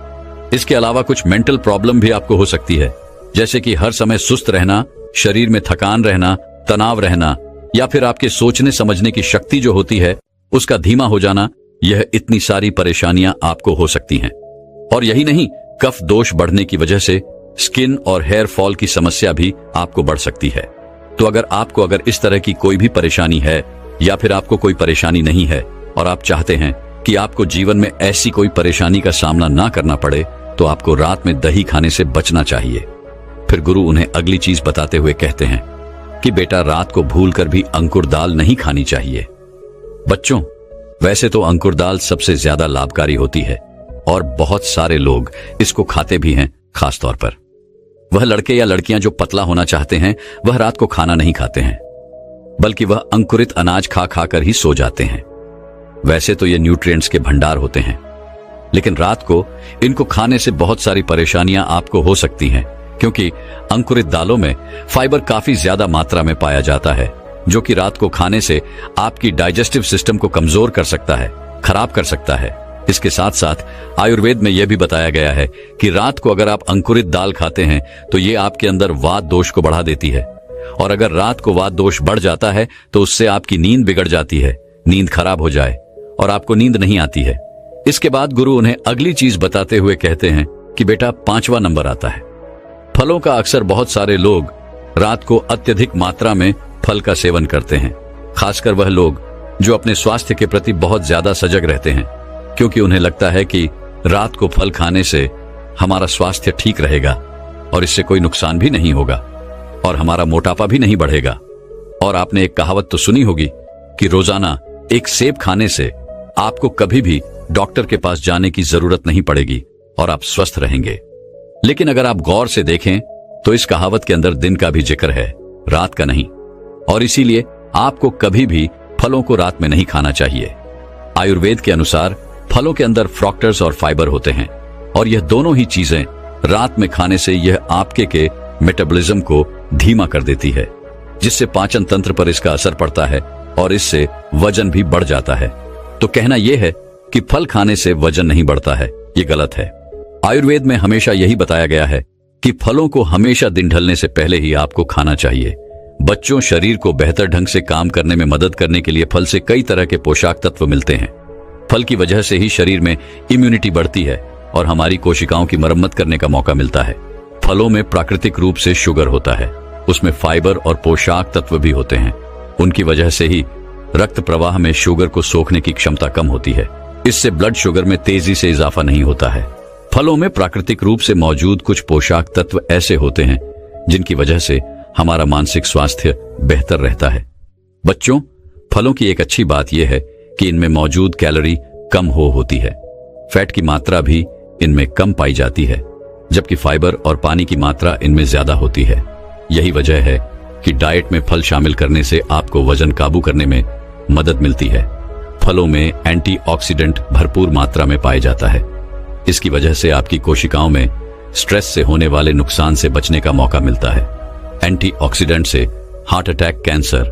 A: इसके अलावा कुछ मेंटल प्रॉब्लम भी आपको हो सकती है, जैसे कि हर समय सुस्त रहना, शरीर में थकान रहना, तनाव रहना, या फिर आपके सोचने समझने की शक्ति जो होती है उसका धीमा हो जाना। यह इतनी सारी परेशानियां आपको हो सकती हैं। और यही नहीं, कफ दोष बढ़ने की वजह से स्किन और हेयर फॉल की समस्या भी आपको बढ़ सकती है। तो अगर इस तरह की कोई भी परेशानी है या फिर आपको कोई परेशानी नहीं है और आप चाहते हैं कि आपको जीवन में ऐसी कोई परेशानी का सामना ना करना पड़े, तो आपको रात में दही खाने से बचना चाहिए। फिर गुरु उन्हें अगली चीज बताते हुए कहते हैं कि बेटा, रात को भूलकर भी अंकुर दाल नहीं खानी चाहिए। बच्चों, वैसे तो अंकुर दाल सबसे ज्यादा लाभकारी होती है और बहुत सारे लोग इसको खाते भी हैं। खास तौर पर वह लड़के या लड़कियां जो पतला होना चाहते हैं, वह रात को खाना नहीं खाते हैं, बल्कि वह अंकुरित अनाज खा खाकर ही सो जाते हैं। वैसे तो ये न्यूट्रिएंट्स के भंडार होते हैं, लेकिन रात को इनको खाने से बहुत सारी परेशानियां आपको हो सकती हैं, क्योंकि अंकुरित दालों में फाइबर काफी ज्यादा मात्रा में पाया जाता है, जो कि रात को खाने से आपकी डाइजेस्टिव सिस्टम को कमजोर कर सकता है, खराब कर सकता है। इसके साथ साथ आयुर्वेद में यह भी बताया गया है कि रात को अगर आप अंकुरित दाल खाते हैं तो ये आपके अंदर वात दोष को बढ़ा देती है, और अगर रात को वात दोष बढ़ जाता है तो उससे आपकी नींद बिगड़ जाती है, नींद खराब हो जाए और आपको नींद नहीं आती है। इसके बाद गुरु उन्हें अगली चीज बताते हुए कहते हैं कि बेटा, 5वां नंबर आता है फलों का। अक्सर बहुत सारे लोग रात को अत्यधिक मात्रा में फल का सेवन करते हैं, खासकर वह लोग जो अपने स्वास्थ्य के प्रति बहुत ज्यादा सजग रहते हैं, क्योंकि उन्हें लगता है कि रात को फल खाने से हमारा स्वास्थ्य ठीक रहेगा और इससे कोई नुकसान भी नहीं होगा और हमारा मोटापा भी नहीं बढ़ेगा। और आपने एक कहावत तो सुनी होगी कि रोजाना एक सेब खाने से आपको कभी भी डॉक्टर के पास जाने की जरूरत नहीं पड़ेगी और आप स्वस्थ रहेंगे। लेकिन अगर आप गौर से देखें तो इस कहावत के अंदर दिन का भी जिक्र है, रात का नहीं, और इसीलिए आपको कभी भी फलों को रात में नहीं खाना चाहिए। आयुर्वेद के अनुसार फलों के अंदर फ्रक्टोज और फाइबर होते हैं और यह दोनों ही चीजें रात में खाने से यह आपके के मेटाबॉलिज्म को धीमा कर देती है, जिससे पाचन तंत्र पर इसका असर पड़ता है और इससे वजन भी बढ़ जाता है। तो कहना यह है कि फल खाने से वजन नहीं बढ़ता है, ये गलत है। आयुर्वेद में हमेशा यही बताया गया है कि फलों को हमेशा दिन ढलने से पहले ही आपको खाना चाहिए। बच्चों, शरीर को बेहतर ढंग से काम करने में मदद करने के लिए फल से कई तरह के पोषक तत्व मिलते हैं। फल की वजह से ही शरीर में इम्यूनिटी बढ़ती है और हमारी कोशिकाओं की मरम्मत करने का मौका मिलता है। फलों में प्राकृतिक रूप से शुगर होता है, उसमें फाइबर और पोषक तत्व भी होते हैं। उनकी वजह से ही रक्त प्रवाह में शुगर को सोखने की क्षमता कम होती है। इससे ब्लड शुगर में तेजी से इजाफा नहीं होता है। फलों में प्राकृतिक रूप से मौजूद कुछ पोषक तत्व ऐसे होते हैं जिनकी वजह से हमारा मानसिक स्वास्थ्य बेहतर रहता है। बच्चों, फलों की एक अच्छी बात यह है कि इनमें मौजूद कैलोरी कम होती है। फैट की मात्रा भी इनमें कम पाई जाती है, जबकि फाइबर और पानी की मात्रा इनमें ज्यादा होती है। यही वजह है कि डाइट में फल शामिल करने से आपको वजन काबू करने में मदद मिलती है। फलों में एंटीऑक्सीडेंट भरपूर मात्रा में पाया जाता है। इसकी वजह से आपकी कोशिकाओं में स्ट्रेस से होने वाले नुकसान से बचने का मौका मिलता है। एंटीऑक्सीडेंट से हार्ट अटैक, कैंसर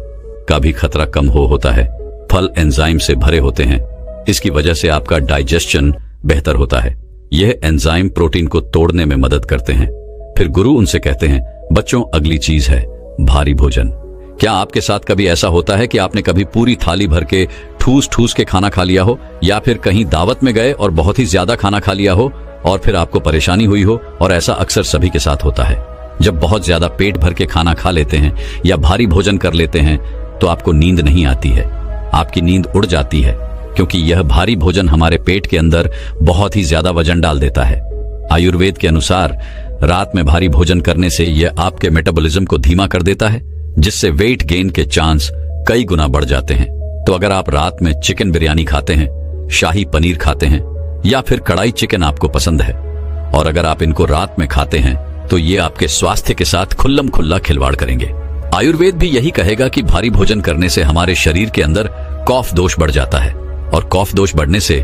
A: का भी खतरा कम होता है। फल एंजाइम से भरे होते हैं, इसकी वजह से आपका डाइजेशन बेहतर होता है। यह एंजाइम प्रोटीन को तोड़ने में मदद करते हैं। फिर गुरु उनसे कहते हैं, बच्चों, अगली चीज है भारी भोजन। क्या आपके साथ कभी ऐसा होता है कि आपने कभी पूरी थाली भर के ठूस ठूस के खाना खा लिया हो, या फिर कहीं दावत में गए और बहुत ही ज्यादा खाना खा लिया हो और फिर आपको परेशानी हुई हो? और ऐसा अक्सर सभी के साथ होता है। जब बहुत ज्यादा पेट भर के खाना खा लेते हैं या भारी भोजन कर लेते हैं तो आपको नींद नहीं आती है, आपकी नींद उड़ जाती है, क्योंकि यह भारी भोजन हमारे पेट के अंदर बहुत ही ज्यादा वजन डाल देता है। आयुर्वेद के अनुसार रात में भारी भोजन करने से यह आपके मेटाबॉलिज्म को धीमा कर देता है, जिससे वेट गेन के चांस कई गुना बढ़ जाते हैं। तो अगर आप रात में चिकन बिरयानी खाते हैं, शाही पनीर खाते हैं या फिर कढ़ाई चिकन आपको पसंद है, और अगर आप इनको रात में खाते हैं तो ये आपके स्वास्थ्य के साथ खुल्लम खुल्ला खिलवाड़ करेंगे। आयुर्वेद भी यही कहेगा कि भारी भोजन करने से हमारे शरीर के अंदर कफ दोष बढ़ जाता है और कफ दोष बढ़ने से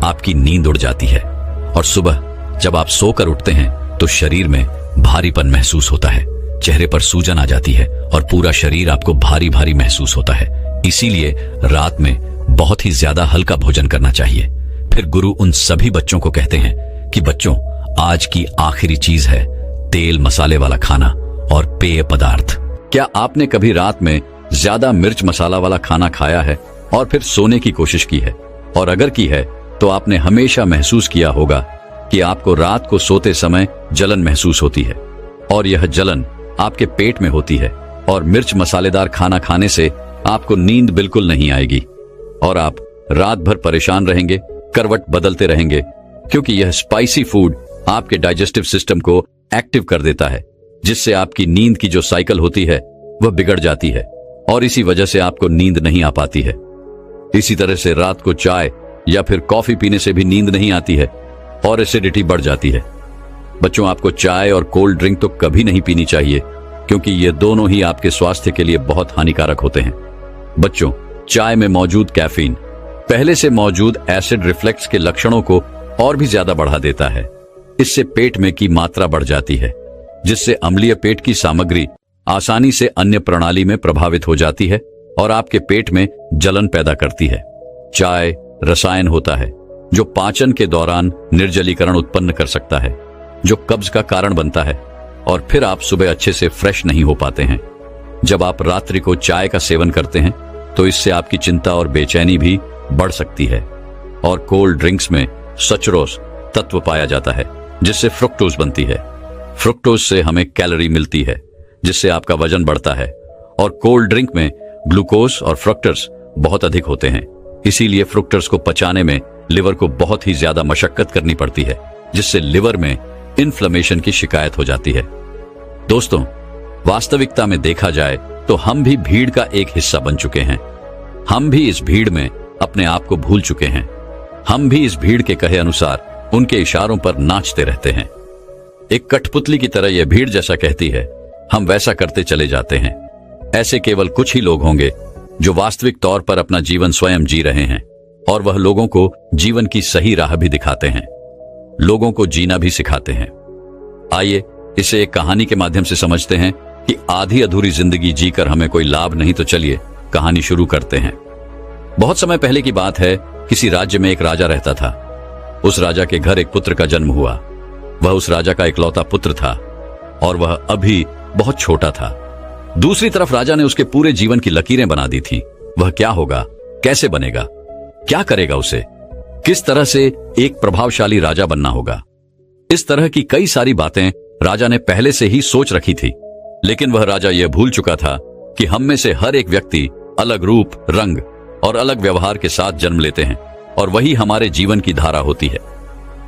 A: आपकी नींद उड़ जाती है और सुबह जब आप सोकर उठते हैं तो शरीर में भारीपन महसूस होता है, चेहरे पर सूजन आ जाती है और पूरा शरीर आपको भारी भारी महसूस होता है। इसीलिए रात में बहुत ही ज्यादा हल्का भोजन करना चाहिए। फिर गुरु उन सभी बच्चों को कहते हैं कि बच्चों, आज की आखिरी चीज है तेल मसाले वाला खाना और पेय पदार्थ। क्या आपने कभी रात में ज्यादा मिर्च मसाला वाला खाना खाया है और फिर सोने की कोशिश की है? और अगर की है तो आपने हमेशा महसूस किया होगा कि आपको रात को सोते समय जलन महसूस होती है और यह जलन आपके पेट में होती है, और मिर्च मसालेदार खाना खाने से आपको नींद बिल्कुल नहीं आएगी और आप रात भर परेशान रहेंगे, करवट बदलते रहेंगे, क्योंकि यह स्पाइसी फूड आपके डाइजेस्टिव सिस्टम को एक्टिव कर देता है, जिससे आपकी नींद की जो साइकिल होती है वह बिगड़ जाती है और इसी वजह से आपको नींद नहीं आ पाती है। इसी तरह से रात को चाय या फिर कॉफी पीने से भी नींद नहीं आती है और एसिडिटी बढ़ जाती है। बच्चों, आपको चाय और कोल्ड ड्रिंक तो कभी नहीं पीनी चाहिए, क्योंकि ये दोनों ही आपके स्वास्थ्य के लिए बहुत हानिकारक होते हैं। बच्चों, चाय में मौजूद कैफीन पहले से मौजूद एसिड रिफ्लेक्स के लक्षणों को और भी ज्यादा बढ़ा देता है। इससे पेट में की मात्रा बढ़ जाती है, जिससे अम्लीय पेट की सामग्री आसानी से अन्य प्रणाली में प्रभावित हो जाती है और आपके पेट में जलन पैदा करती है। चाय रसायन होता है जो पाचन के दौरान निर्जलीकरण उत्पन्न कर सकता है, जो कब्ज का कारण बनता है और फिर आप सुबह अच्छे से फ्रेश नहीं हो पाते हैं। जब आप रात्रि को चाय का सेवन करते हैं तो इससे आपकी चिंता और बेचैनी भी बढ़ सकती है। और कोल्ड ड्रिंक्स में सचरोस तत्व पाया जाता है, जिससे फ्रुक्टोज बनती है। फ्रुक्टोज से हमें कैलोरी मिलती है, जिससे आपका वजन बढ़ता है। और कोल्ड ड्रिंक में ग्लूकोज और फ्रक्टोज बहुत अधिक होते हैं, इसीलिए फ्रुक्टोज को पचाने में लिवर को बहुत ही ज्यादा मशक्कत करनी पड़ती है, जिससे लिवर में इन्फ्लेमेशन की शिकायत हो जाती है। दोस्तों, वास्तविकता में देखा जाए तो हम भी भीड़ का एक हिस्सा बन चुके हैं। हम भी इस भीड़ में अपने आप को भूल चुके हैं। हम भी इस भीड़ के कहे अनुसार उनके इशारों पर नाचते रहते हैं। एक कठपुतली की तरह यह भीड़ जैसा कहती है, हम वैसा करते चले जाते हैं। ऐसे केवल कुछ ही लोग होंगे जो वास्तविक तौर पर अपना जीवन स्वयं जी रहे हैं और वह लोगों को जीवन की सही राह भी दिखाते हैं, लोगों को जीना भी सिखाते हैं। आइए इसे एक कहानी के माध्यम से समझते हैं कि आधी अधूरी जिंदगी जीकर हमें कोई लाभ नहीं, तो चलिए कहानी शुरू करते हैं। बहुत समय पहले की बात है, किसी राज्य में एक राजा रहता था। उस राजा के घर एक पुत्र का जन्म हुआ। वह उस राजा का इकलौता पुत्र था और वह अभी बहुत छोटा था। दूसरी तरफ राजा ने उसके पूरे जीवन की लकीरें बना दी थी। वह क्या होगा, कैसे बनेगा, क्या करेगा, उसे किस तरह से एक प्रभावशाली राजा बनना होगा। इस तरह की कई सारी बातें राजा ने पहले से ही सोच रखी थी। लेकिन वह राजा यह भूल चुका था कि हम में से हर एक व्यक्ति अलग रूप, रंग और अलग व्यवहार के साथ जन्म लेते हैं और वही हमारे जीवन की धारा होती है।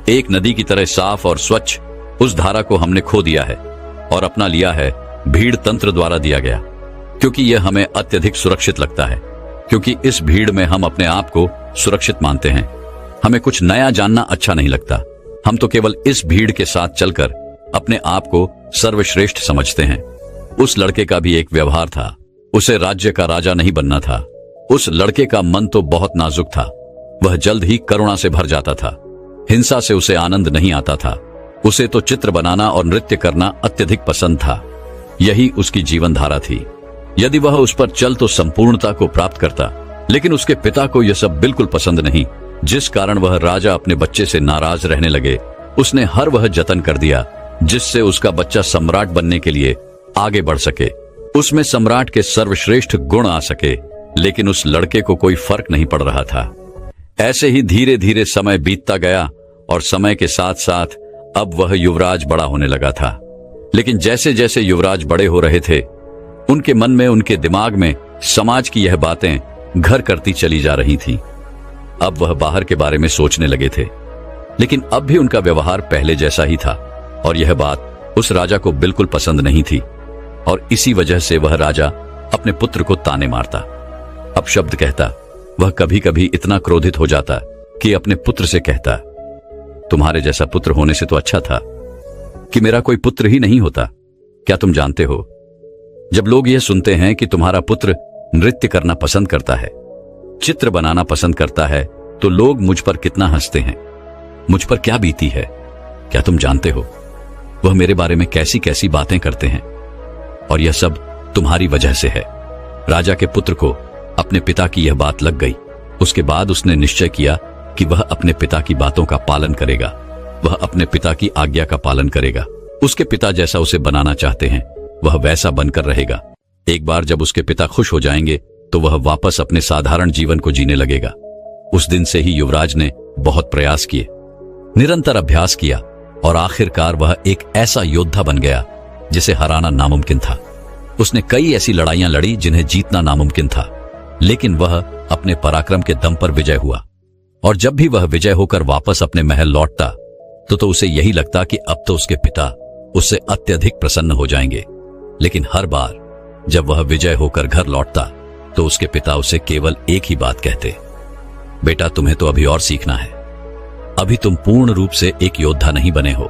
A: एक नदी की तरह साफ और स्वच्छ उस धारा को हमने खो दिया है और अपना लिया है भीड़ तंत्र द्वारा दिया गया, क्योंकि यह हमें अत्यधिक सुरक्षित लगता है। क्योंकि इस भीड़ में हम अपने आप को सुरक्षित मानते हैं। हमें कुछ नया जानना अच्छा नहीं लगता। हम तो केवल इस भीड़ के साथ चलकर अपने आप को सर्वश्रेष्ठ समझते हैं। उस लड़के का भी एक व्यवहार था। उसे राज्य का राजा नहीं बनना था। उस लड़के का मन तो बहुत नाजुक था। वह जल्द ही करुणा से भर जाता था। हिंसा से उसे आनंद नहीं आता था। उसे तो चित्र बनाना और नृत्य करना अत्यधिक पसंद था। यही उसकी जीवन धारा थी। यदि वह उस पर चल तो संपूर्णता को प्राप्त करता। लेकिन उसके पिता को यह सब बिल्कुल पसंद नहीं, जिस कारण वह राजा अपने बच्चे से नाराज रहने लगे। उसने हर वह जतन कर दिया जिससे उसका बच्चा सम्राट बनने के लिए आगे बढ़ सके, उसमें सम्राट के सर्वश्रेष्ठ गुण आ सके। लेकिन उस लड़के को कोई फर्क नहीं पड़ रहा था। ऐसे ही धीरे धीरे समय बीतता गया और समय के साथ साथ अब वह युवराज बड़ा होने लगा था। लेकिन जैसे जैसे युवराज बड़े हो रहे थे, उनके मन में, उनके दिमाग में समाज की यह बातें घर करती चली जा रही थीं। अब वह बाहर के बारे में सोचने लगे थे। लेकिन अब भी उनका व्यवहार पहले जैसा ही था और यह बात उस राजा को बिल्कुल पसंद नहीं थी। और इसी वजह से वह राजा अपने पुत्र को ताने मारता, अपशब्द कहता। वह कभी कभी इतना क्रोधित हो जाता कि अपने पुत्र से कहता, तुम्हारे जैसा पुत्र होने से तो अच्छा था कि मेरा कोई पुत्र ही नहीं होता। क्या तुम जानते हो, जब लोग यह सुनते हैं कि तुम्हारा पुत्र नृत्य करना पसंद करता है, चित्र बनाना पसंद करता है, तो लोग मुझ पर कितना हंसते हैं, मुझ पर क्या बीती है। क्या तुम जानते हो वह मेरे बारे में कैसी कैसी बातें करते हैं, और यह सब तुम्हारी वजह से है। राजा के पुत्र को अपने पिता की यह बात लग गई। उसके बाद उसने निश्चय किया कि वह अपने पिता की बातों का पालन करेगा। वह अपने पिता की आज्ञा का पालन करेगा। उसके पिता जैसा उसे बनाना चाहते हैं वह वैसा बनकर रहेगा। एक बार जब उसके पिता खुश हो जाएंगे तो वह वापस अपने साधारण जीवन को जीने लगेगा। उस दिन से ही युवराज ने बहुत प्रयास किए, निरंतर अभ्यास किया और आखिरकार वह एक ऐसा योद्धा बन गया जिसे हराना नामुमकिन था। उसने कई ऐसी लड़ाइयां लड़ी जिन्हें जीतना नामुमकिन था, लेकिन वह अपने पराक्रम के दम पर विजय हुआ। और जब भी वह विजय होकर वापस अपने महल लौटता तो उसे यही लगता कि अब तो उसके पिता उससे अत्यधिक प्रसन्न हो जाएंगे। लेकिन हर बार जब वह विजय होकर घर लौटता तो उसके पिता उसे केवल एक ही बात कहते, बेटा तुम्हें तो अभी और सीखना है, अभी तुम पूर्ण रूप से एक योद्धा नहीं बने हो।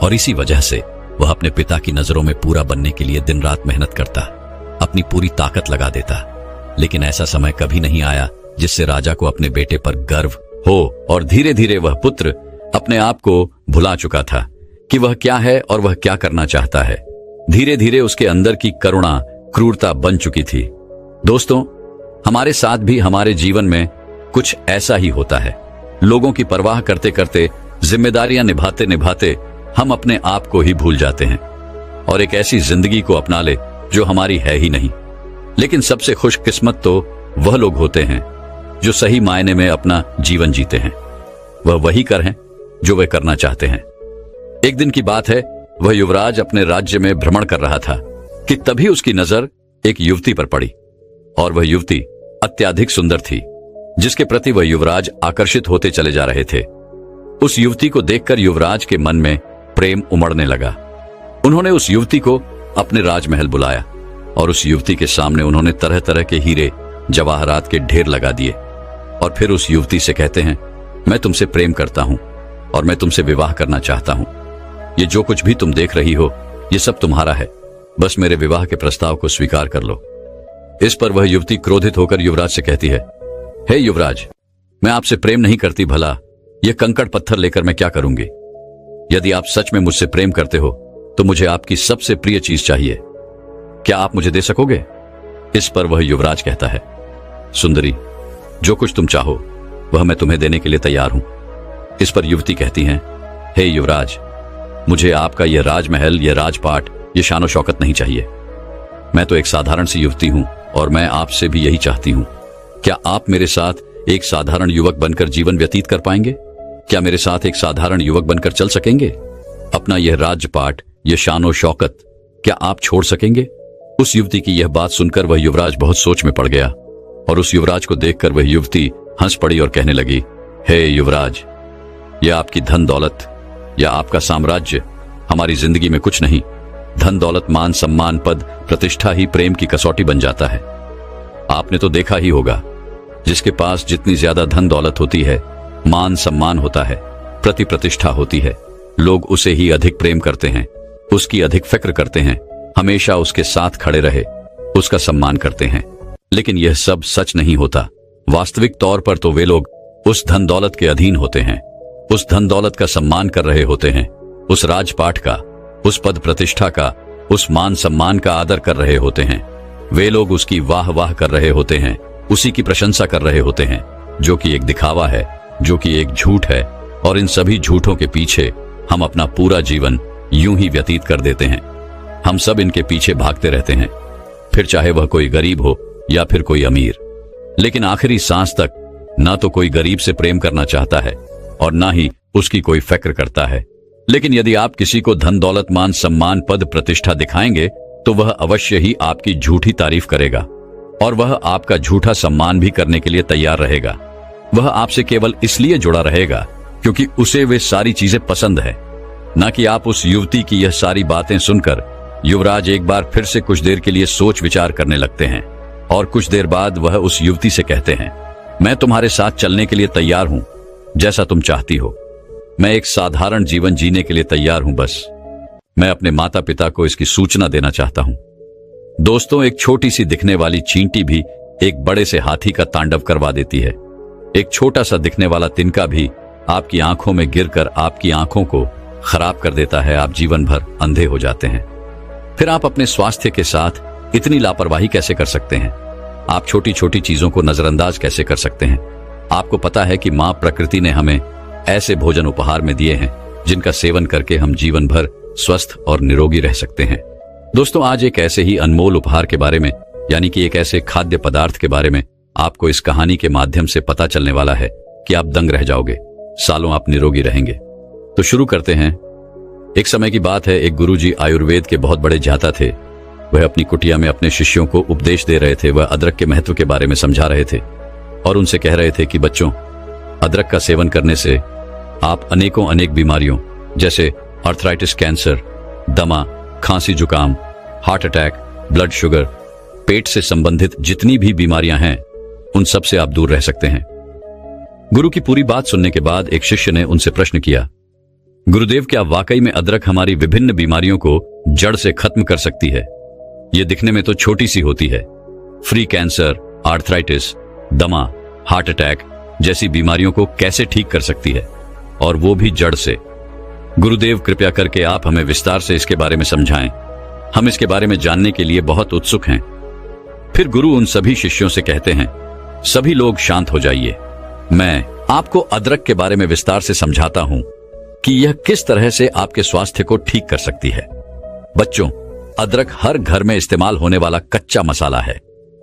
A: और इसी वजह से वह अपने पिता की नजरों में पूरा बनने के लिए दिन रात मेहनत करता, अपनी पूरी ताकत लगा देता। लेकिन ऐसा समय कभी नहीं आया जिससे राजा को अपने बेटे पर गर्व हो। और धीरे धीरे वह पुत्र अपने आप को भुला चुका था कि वह क्या है और वह क्या करना चाहता है। धीरे धीरे उसके अंदर की करुणा क्रूरता बन चुकी थी। दोस्तों, हमारे साथ भी हमारे जीवन में कुछ ऐसा ही होता है। लोगों की परवाह करते करते, जिम्मेदारियां निभाते निभाते हम अपने आप को ही भूल जाते हैं और एक ऐसी जिंदगी को अपना ले जो हमारी है ही नहीं। लेकिन सबसे खुशकिस्मत तो वह लोग होते हैं जो सही मायने में अपना जीवन जीते हैं। वह वही कर हैं जो वे करना चाहते हैं। एक दिन की बात है, वह युवराज अपने राज्य में भ्रमण कर रहा था कि तभी उसकी नजर एक युवती पर पड़ी और वह युवती अत्यधिक सुंदर थी, जिसके प्रति वह युवराज आकर्षित होते चले जा रहे थे। उस युवती को देखकर युवराज के मन में प्रेम उमड़ने लगा। उन्होंने उस युवती को अपने राजमहल बुलाया और उस युवती के सामने उन्होंने तरह तरह के हीरे जवाहरात के ढेर लगा दिए और फिर उस युवती से कहते हैं, मैं तुमसे प्रेम करता हूं और मैं तुमसे विवाह करना चाहता हूं। ये जो कुछ भी तुम देख रही हो ये सब तुम्हारा है, बस मेरे विवाह के प्रस्ताव को स्वीकार कर लो। इस पर वह युवती क्रोधित होकर युवराज से कहती है, हे युवराज, मैं आपसे प्रेम नहीं करती, भला यह कंकड़ पत्थर लेकर मैं क्या करूंगी? यदि आप सच में मुझसे प्रेम करते हो तो मुझे आपकी सबसे प्रिय चीज चाहिए। क्या आप मुझे दे सकोगे? इस पर वह युवराज कहता है, सुंदरी, जो कुछ तुम चाहो वह मैं तुम्हें देने के लिए तैयार हूं। इस पर युवती कहती हैं, हे युवराज, मुझे आपका यह राजमहल, यह राजपाट, यह शानो शौकत नहीं चाहिए। मैं तो एक साधारण सी युवती हूं और मैं आपसे भी यही चाहती हूं। क्या आप मेरे साथ एक साधारण युवक बनकर जीवन व्यतीत कर पाएंगे? क्या मेरे साथ एक साधारण युवक बनकर चल सकेंगे? अपना यह राजपाट, यह शानो शौकत क्या आप छोड़ सकेंगे? उस युवती की यह बात सुनकर वह युवराज बहुत सोच में पड़ गया और उस युवराज को देखकर वह युवती हंस पड़ी और कहने लगी, हे युवराज, यह आपकी धन दौलत या आपका साम्राज्य हमारी जिंदगी में कुछ नहीं। धन दौलत, मान सम्मान, पद प्रतिष्ठा ही प्रेम की कसौटी बन जाता है। आपने तो देखा ही होगा, जिसके पास जितनी ज्यादा धन दौलत होती है, मान सम्मान होता है, प्रति प्रतिष्ठा होती है, लोग उसे ही अधिक प्रेम करते हैं, उसकी अधिक फिक्र करते हैं, हमेशा उसके साथ खड़े रहे, उसका सम्मान करते हैं। लेकिन यह सब सच नहीं होता। वास्तविक तौर पर तो वे लोग उस धन दौलत के अधीन होते हैं, उस धन दौलत का सम्मान कर रहे होते हैं, उस राजपाट का, उस पद प्रतिष्ठा का, उस मान सम्मान का आदर कर रहे होते हैं। वे लोग उसकी वाह वाह कर रहे होते हैं, उसी की प्रशंसा कर रहे होते हैं, जो कि एक दिखावा है, जो कि एक झूठ है। और इन सभी झूठों के पीछे हम अपना पूरा जीवन यूं ही व्यतीत कर देते हैं। हम सब इनके पीछे भागते रहते हैं, फिर चाहे वह कोई गरीब हो या फिर कोई अमीर। लेकिन आखिरी सांस तक ना तो कोई गरीब से प्रेम करना चाहता है और ना ही उसकी कोई फिक्र करता है। लेकिन यदि आप किसी को धन दौलत, मान सम्मान, पद प्रतिष्ठा दिखाएंगे तो वह अवश्य ही आपकी झूठी तारीफ करेगा और वह आपका झूठा सम्मान भी करने के लिए तैयार रहेगा। वह आपसे केवल इसलिए जुड़ा रहेगा क्योंकि उसे वे सारी चीजें पसंद है, ना कि आप उस युवती की यह सारी बातें सुनकर युवराज एक बार फिर से कुछ देर के लिए सोच विचार करने लगते हैं और कुछ देर बाद वह उस युवती से कहते हैं, मैं तुम्हारे साथ चलने के लिए तैयार हूं, जैसा तुम चाहती हो। मैं एक साधारण जीवन जीने के लिए तैयार हूं, बस मैं अपने माता पिता को इसकी सूचना देना चाहता हूं। दोस्तों, एक छोटी सी दिखने वाली चींटी भी एक बड़े से हाथी का तांडव करवा देती है। एक छोटा सा दिखने वाला तिनका भी आपकी आंखों में गिरकर आपकी आंखों को खराब कर देता है। आप जीवन भर अंधे हो जाते हैं। फिर आप अपने स्वास्थ्य के साथ इतनी लापरवाही कैसे कर सकते हैं? आप छोटी छोटी चीजों को नजरअंदाज कैसे कर सकते हैं? आपको पता है कि मां प्रकृति ने हमें ऐसे भोजन उपहार में दिए हैं जिनका सेवन करके हम जीवन भर स्वस्थ और निरोगी रह सकते हैं। दोस्तों, आज एक ऐसे ही अनमोल उपहार के बारे में, यानी कि एक ऐसे खाद्य पदार्थ के बारे में आपको इस कहानी के माध्यम से पता चलने वाला है कि आप दंग रह जाओगे, सालों आप निरोगी रहेंगे। तो शुरू करते हैं। एक समय की बात है, एक गुरुजी आयुर्वेद के बहुत बड़े ज्ञाता थे। वह अपनी कुटिया में अपने शिष्यों को उपदेश दे रहे थे। वह अदरक के महत्व के बारे में समझा रहे थे और उनसे कह रहे थे कि बच्चों, अदरक का सेवन करने से आप अनेक बीमारियों जैसे आर्थराइटिस, कैंसर, दमा, खांसी, जुकाम, हार्ट अटैक, ब्लड शुगर, पेट से संबंधित जितनी भी बीमारियां हैं, उन सब से आप दूर रह सकते हैं। गुरु की पूरी बात सुनने के बाद एक शिष्य ने उनसे प्रश्न किया, गुरुदेव, क्या वाकई में अदरक हमारी विभिन्न बीमारियों को जड़ से खत्म कर सकती है? यह दिखने में तो छोटी सी होती है। फ्री कैंसर, आर्थराइटिस, दमा, हार्ट अटैक जैसी बीमारियों को कैसे ठीक कर सकती है, और वो भी जड़ से? गुरुदेव, कृपया करके आप हमें विस्तार से इसके बारे में समझाएं। हम इसके बारे में जानने के लिए बहुत उत्सुक हैं। फिर गुरु उन सभी शिष्यों से कहते हैं, सभी लोग शांत हो जाइए। मैं आपको अदरक के बारे में विस्तार से समझाता हूं कि यह किस तरह से आपके स्वास्थ्य को ठीक कर सकती है। बच्चों, अदरक हर घर में इस्तेमाल होने वाला कच्चा मसाला है।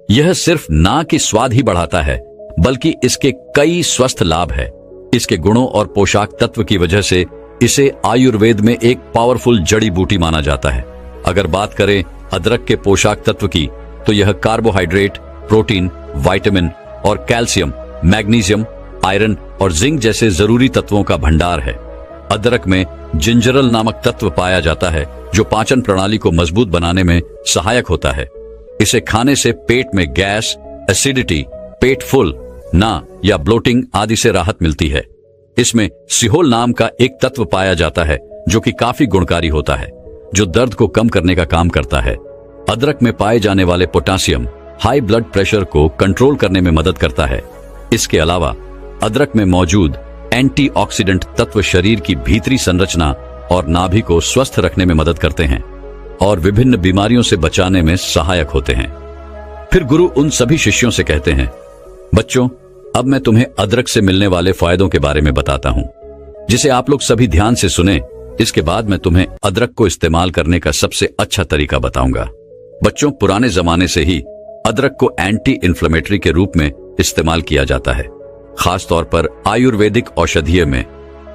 A: यह सिर्फ ना कि स्वाद ही बढ़ाता है, बल्कि इसके कई स्वस्थ लाभ है। इसके गुणों और पोषक तत्व की वजह से इसे आयुर्वेद में एक पावरफुल जड़ी बूटी माना जाता है। अगर बात करें अदरक के पोषक तत्व की, तो यह कार्बोहाइड्रेट, प्रोटीन, विटामिन और कैल्शियम, मैग्नीशियम, आयरन और जिंक जैसे जरूरी तत्वों का भंडार है। अदरक में जिंजरल नामक तत्व पाया जाता है जो पाचन प्रणाली को मजबूत बनाने में सहायक होता है। इसे खाने से पेट में गैस, एसिडिटी, पेट फुल ना या ब्लोटिंग आदि से राहत मिलती है। इसमें सिहोल नाम का एक तत्व पाया जाता है जो कि काफी गुणकारी होता है, जो दर्द को कम करने का काम करता है। अदरक में पाए जाने वाले पोटेशियम हाई ब्लड प्रेशर को कंट्रोल करने में मदद करता है। इसके अलावा अदरक में मौजूद एंटीऑक्सीडेंट तत्व शरीर की भीतरी संरचना और नाभि को स्वस्थ रखने में मदद करते हैं और विभिन्न बीमारियों से बचाने में सहायक होते हैं। फिर गुरु उन सभी शिष्यों से कहते हैं, बच्चों, अब मैं तुम्हें अदरक से मिलने वाले फायदों के बारे में बताता हूं, जिसे आप लोग सभी ध्यान से सुने। इसके बाद मैं तुम्हें अदरक को इस्तेमाल करने का सबसे अच्छा तरीका बताऊंगा। बच्चों, पुराने जमाने से ही अदरक को एंटी इन्फ्लेमेटरी के रूप में इस्तेमाल किया जाता है, खास तौर पर आयुर्वेदिक औषधीय में,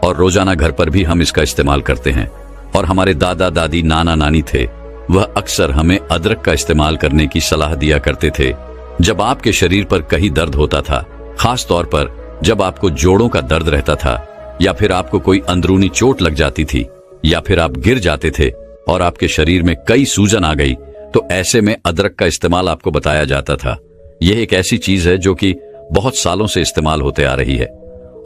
A: और रोजाना घर पर भी हम इसका इस्तेमाल करते हैं। और हमारे दादा दादी नाना नानी थे, वह अक्सर हमें अदरक का इस्तेमाल करने की सलाह दिया करते थे जब आपके शरीर पर कहीं दर्द होता था, खास तौर पर जब आपको जोड़ों का दर्द रहता था, या फिर आपको कोई अंदरूनी चोट लग जाती थी, या फिर आप गिर जाते थे और आपके शरीर में कई सूजन आ गई, तो ऐसे में अदरक का इस्तेमाल आपको बताया जाता था। यह एक ऐसी चीज है जो कि बहुत सालों से इस्तेमाल होते आ रही है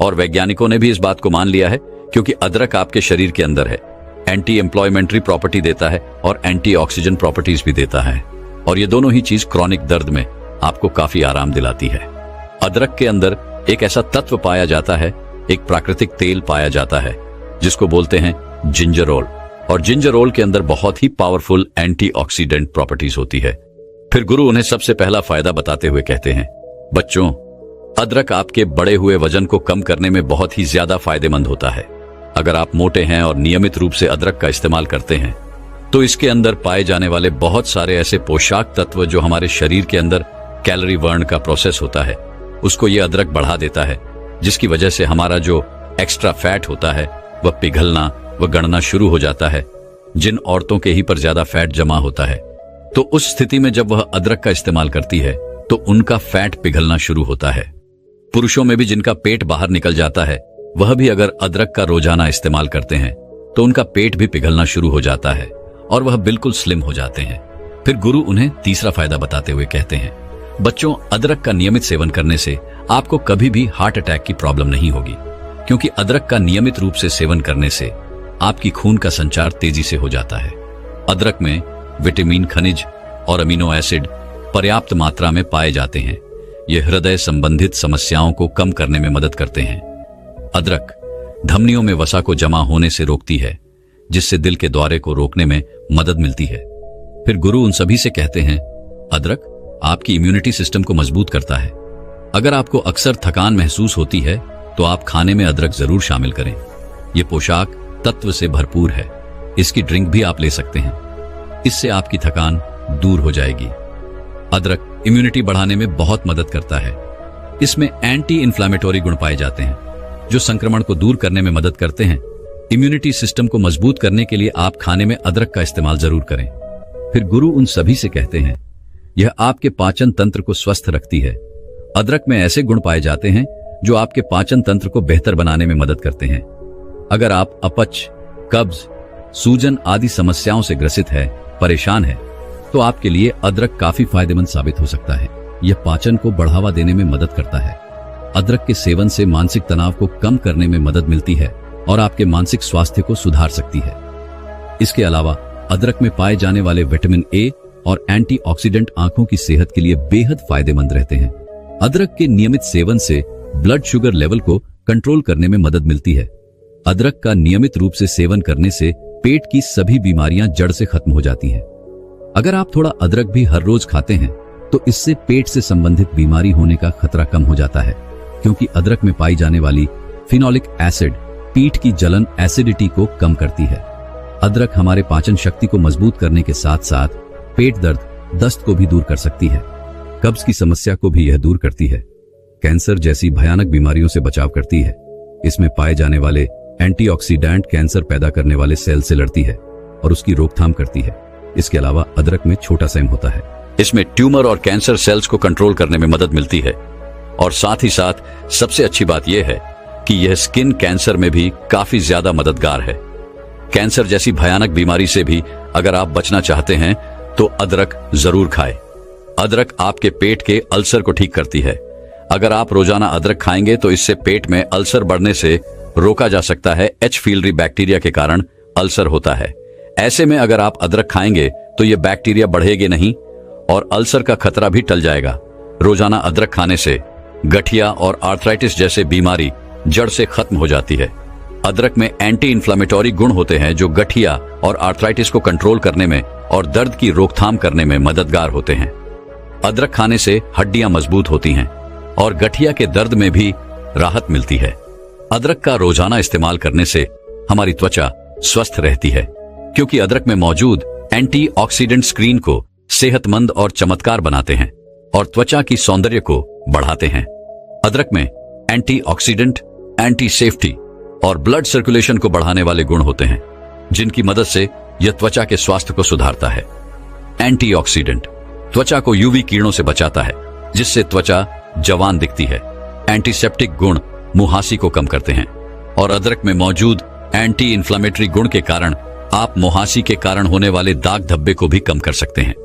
A: और वैज्ञानिकों ने भी इस बात को मान लिया है, क्योंकि अदरक आपके शरीर के अंदर है, एंटी एम्प्लॉयमेंट्री प्रॉपर्टी देता है और एंटी ऑक्सीजन प्रॉपर्टीज भी देता है, और ये दोनों ही चीज क्रॉनिक दर्द में आपको काफी आराम दिलाती है। अदरक के अंदर एक ऐसा तत्व पाया जाता है, एक प्राकृतिक तेल पाया जाता है जिसको बोलते हैं जिंजरोल, और जिंजरोल के अंदर बहुत ही पावरफुल एंटीऑक्सीडेंट प्रॉपर्टीज होती है। फिर गुरु उन्हें सबसे पहला फायदा बताते हुए कहते हैं, बच्चों, अदरक आपके बढ़े हुए वजन को कम करने में बहुत ही ज्यादा फायदेमंद होता है। अगर आप मोटे हैं और नियमित रूप से अदरक का इस्तेमाल करते हैं, तो इसके अंदर पाए जाने वाले बहुत सारे ऐसे पोषक तत्व जो हमारे शरीर के अंदर कैलोरी बर्न का प्रोसेस होता है, उसको ये अदरक बढ़ा देता है, जिसकी वजह से हमारा जो एक्स्ट्रा फैट होता है वह पिघलना व गणना शुरू हो जाता है। जिन औरतों के ही पर ज्यादा फैट जमा होता है, तो उस स्थिति में जब वह अदरक का इस्तेमाल करती है तो उनका फैट पिघलना शुरू होता है। पुरुषों में भी जिनका पेट बाहर निकल जाता है, वह भी अगर अदरक का रोजाना इस्तेमाल करते हैं तो उनका पेट भी पिघलना शुरू हो जाता है और वह बिल्कुल स्लिम हो जाते हैं। फिर गुरु उन्हें तीसरा फायदा बताते हुए कहते हैं, बच्चों, अदरक का नियमित सेवन करने से आपको कभी भी हार्ट अटैक की प्रॉब्लम नहीं होगी, क्योंकि अदरक का नियमित रूप से सेवन करने से आपकी खून का संचार तेजी से हो जाता है। अदरक में विटामिन, खनिज और अमीनो एसिड पर्याप्त मात्रा में पाए जाते हैं। ये हृदय संबंधित समस्याओं को कम करने में मदद करते हैं। अदरक धमनियों में वसा को जमा होने से रोकती है, जिससे दिल के दौरे को रोकने में मदद मिलती है। फिर गुरु उन सभी से कहते हैं, अदरक आपकी इम्यूनिटी सिस्टम को मजबूत करता है। अगर आपको अक्सर थकान महसूस होती है तो आप खाने में अदरक जरूर शामिल करें। यह पोषक तत्व से भरपूर है। इसकी ड्रिंक भी आप ले सकते हैं, इससे आपकी थकान दूर हो जाएगी। अदरक इम्यूनिटी बढ़ाने में बहुत मदद करता है। इसमें एंटी इन्फ्लामेटोरी गुण पाए जाते हैं जो संक्रमण को दूर करने में मदद करते हैं। इम्यूनिटी सिस्टम को मजबूत करने के लिए आप खाने में अदरक का इस्तेमाल जरूर करें। फिर गुरु उन सभी से कहते हैं, यह आपके पाचन तंत्र को स्वस्थ रखती है। अदरक में ऐसे गुण पाए जाते हैं जो आपके पाचन तंत्र को बेहतर बनाने में मदद करते हैं। अगर आप अपच, कब्ज, सूजन आदि समस्याओं से ग्रसित है, परेशान है, तो आपके लिए अदरक काफी फायदेमंद साबित हो सकता है। यह पाचन को बढ़ावा देने में मदद करता है। अदरक के सेवन से मानसिक तनाव को कम करने में मदद मिलती है और आपके मानसिक स्वास्थ्य को सुधार सकती है। इसके अलावा अदरक में पाए जाने वाले विटामिन ए और एंटीऑक्सीडेंट आंखों की सेहत के लिए बेहद फायदेमंद रहते हैं। अदरक के नियमित सेवन से ब्लड शुगर लेवल को कंट्रोल करने में मदद मिलती है। अदरक का नियमित रूप से सेवन करने से पेट की सभी बीमारियां जड़ से खत्म हो जाती हैं। अगर आप थोड़ा अदरक भी हर रोज खाते हैं तो इससे पेट से संबंधित बीमारी होने का खतरा कम हो जाता है, क्योंकि अदरक में पाई जाने वाली फिनोलिक एसिड पीठ की जलन, एसिडिटी को कम करती है। अदरक हमारे पाचन शक्ति को मजबूत करने के साथ साथ पेट दर्द, दस्त को भी दूर कर सकती है। कब्ज की समस्या को भी यह दूर करती है। कैंसर जैसी भयानक बीमारियों से बचाव करती है। इसमें पाए जाने वाले एंटीऑक्सीडेंट कैंसर पैदा करने वाले सेल से लड़ती है और उसकी रोकथाम करती है। इसके अलावा अदरक में छोटा सैम होता है। इसमें ट्यूमर और कैंसर सेल्स को कंट्रोल करने में मदद मिलती है, और साथ ही साथ सबसे अच्छी बात यह है कि यह स्किन कैंसर में भी काफी ज्यादा मददगार है। कैंसर जैसी भयानक बीमारी से भी अगर आप बचना चाहते हैं तो अदरक जरूर खाएं। अदरक आपके पेट के अल्सर को ठीक करती है। अगर आप रोजाना अदरक खाएंगे तो इससे पेट में अल्सर बढ़ने से रोका जा सकता है। एच पीलियरी बैक्टीरिया के कारण अल्सर होता है। ऐसे में अगर आप अदरक खाएंगे तो ये बैक्टीरिया बढ़ेगे नहीं और अल्सर का खतरा भी टल जाएगा। रोजाना अदरक खाने से गठिया और आर्थराइटिस जैसे बीमारी जड़ से खत्म हो जाती है। अदरक में एंटी इन्फ्लेमेटरी गुण होते हैं जो गठिया और आर्थराइटिस को कंट्रोल करने में और दर्द की रोकथाम करने में मददगार होते हैं। अदरक खाने से हड्डियां मजबूत होती हैं और गठिया के दर्द में भी राहत मिलती है। अदरक का रोजाना इस्तेमाल करने से हमारी त्वचा स्वस्थ रहती है, क्योंकि अदरक में मौजूद एंटीऑक्सीडेंट स्क्रीन को सेहतमंद और चमत्कार बनाते हैं और त्वचा की सौंदर्य को बढ़ाते हैं। अदरक में एंटीऑक्सीडेंट, एंटी सेफ्टी और ब्लड सर्कुलेशन को बढ़ाने वाले गुण होते हैं, जिनकी मदद से यह त्वचा के स्वास्थ्य को सुधारता है। एंटीऑक्सीडेंट त्वचा को यूवी किरणों से बचाता है, जिससे त्वचा जवान दिखती है। एंटीसेप्टिक गुण मुहासी को कम करते हैं और अदरक में मौजूद एंटी इन्फ्लेमेटरी गुण के कारण आप मुहासी के कारण होने वाले दाग धब्बे को भी कम कर सकते हैं।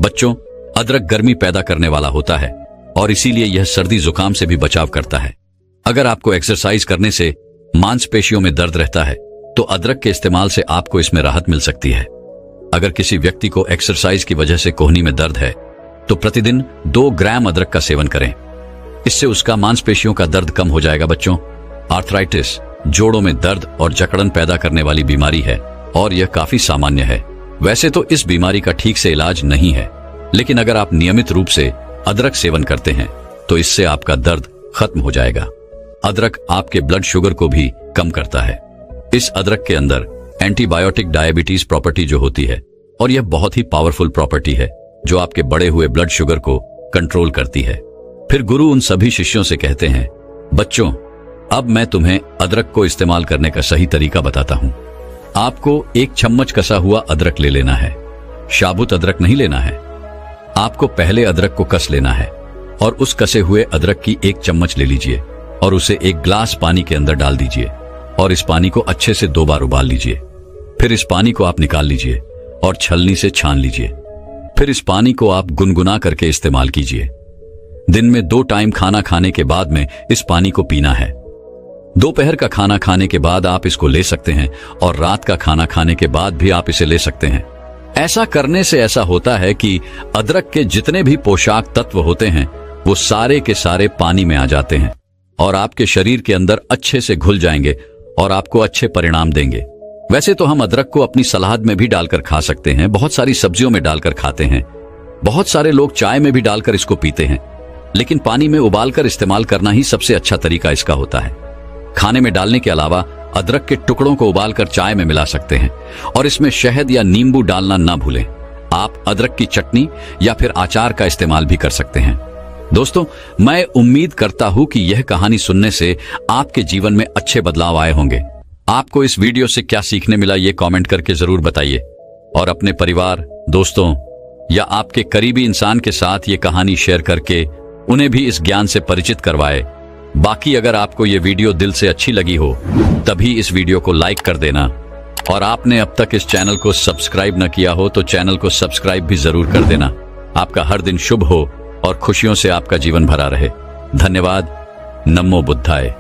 A: बच्चों, अदरक गर्मी पैदा करने वाला होता है और इसीलिए यह सर्दी जुकाम से भी बचाव करता है। अगर आपको एक्सरसाइज करने से मांसपेशियों में दर्द रहता है तो अदरक के इस्तेमाल से आपको इसमें राहत मिल सकती है। अगर किसी व्यक्ति को एक्सरसाइज की वजह से कोहनी में दर्द है तो प्रतिदिन 2 ग्राम अदरक का सेवन करें। इससे उसका मांसपेशियों का दर्द कम हो जाएगा। बच्चों, आर्थराइटिस जोड़ों में दर्द और जकड़न पैदा करने वाली बीमारी है और यह काफी सामान्य है। वैसे तो इस बीमारी का ठीक से इलाज नहीं है, लेकिन अगर आप नियमित रूप से अदरक सेवन करते हैं तो इससे आपका दर्द खत्म हो जाएगा। अदरक आपके ब्लड शुगर को भी कम करता है। इस अदरक के अंदर एंटीबायोटिक डायबिटीज प्रॉपर्टी जो होती है, और यह बहुत ही पावरफुल प्रॉपर्टी है जो आपके बढ़े हुए ब्लड शुगर को कंट्रोल करती है। फिर गुरु उन सभी शिष्यों से कहते हैं, बच्चों, अब मैं तुम्हें अदरक को इस्तेमाल करने का सही तरीका बताता हूं। आपको 1 चम्मच कसा हुआ अदरक ले लेना है। साबुत अदरक नहीं लेना है। आपको पहले अदरक को कस लेना है और उस कसे हुए अदरक की 1 चम्मच ले लीजिए और उसे 1 ग्लास पानी के अंदर डाल दीजिए और इस पानी को अच्छे से 2 बार उबाल लीजिए। फिर इस पानी को आप निकाल लीजिए और छलनी से छान लीजिए। फिर इस पानी को आप गुनगुना करके इस्तेमाल कीजिए। दिन में 2 टाइम खाना खाने के बाद में इस पानी को पीना है। दोपहर का खाना खाने के बाद आप इसको ले सकते हैं और रात का खाना खाने के बाद भी आप इसे ले सकते हैं। ऐसा करने से ऐसा होता है कि अदरक के जितने भी पोषक तत्व होते हैं वो सारे के सारे पानी में आ जाते हैं और आपके शरीर के अंदर अच्छे से घुल जाएंगे और आपको अच्छे परिणाम देंगे। वैसे तो हम अदरक को अपनी सलाद में भी डालकर खा सकते हैं, बहुत सारी सब्जियों में डालकर खाते हैं, बहुत सारे लोग चाय में भी डालकर इसको पीते हैं, लेकिन पानी में उबालकर इस्तेमाल करना ही सबसे अच्छा तरीका इसका होता है। खाने में डालने के अलावा अदरक के टुकड़ों को उबालकर चाय में मिला सकते हैं और इसमें शहद या नींबू डालना ना भूलें। आप अदरक की चटनी या फिर अचार का इस्तेमाल भी कर सकते हैं। दोस्तों, मैं उम्मीद करता हूं कि यह कहानी सुनने से आपके जीवन में अच्छे बदलाव आए होंगे। आपको इस वीडियो से क्या सीखने मिला ये कमेंट करके जरूर बताइए और अपने परिवार, दोस्तों या आपके करीबी इंसान के साथ ये कहानी शेयर करके उन्हें भी इस ज्ञान से परिचित करवाए। बाकी अगर आपको ये वीडियो दिल से अच्छी लगी हो तभी इस वीडियो को लाइक कर देना और आपने अब तक इस चैनल को सब्सक्राइब न किया हो तो चैनल को सब्सक्राइब भी जरूर कर देना। आपका हर दिन शुभ हो और खुशियों से आपका जीवन भरा रहे। धन्यवाद। नमो बुद्धाय।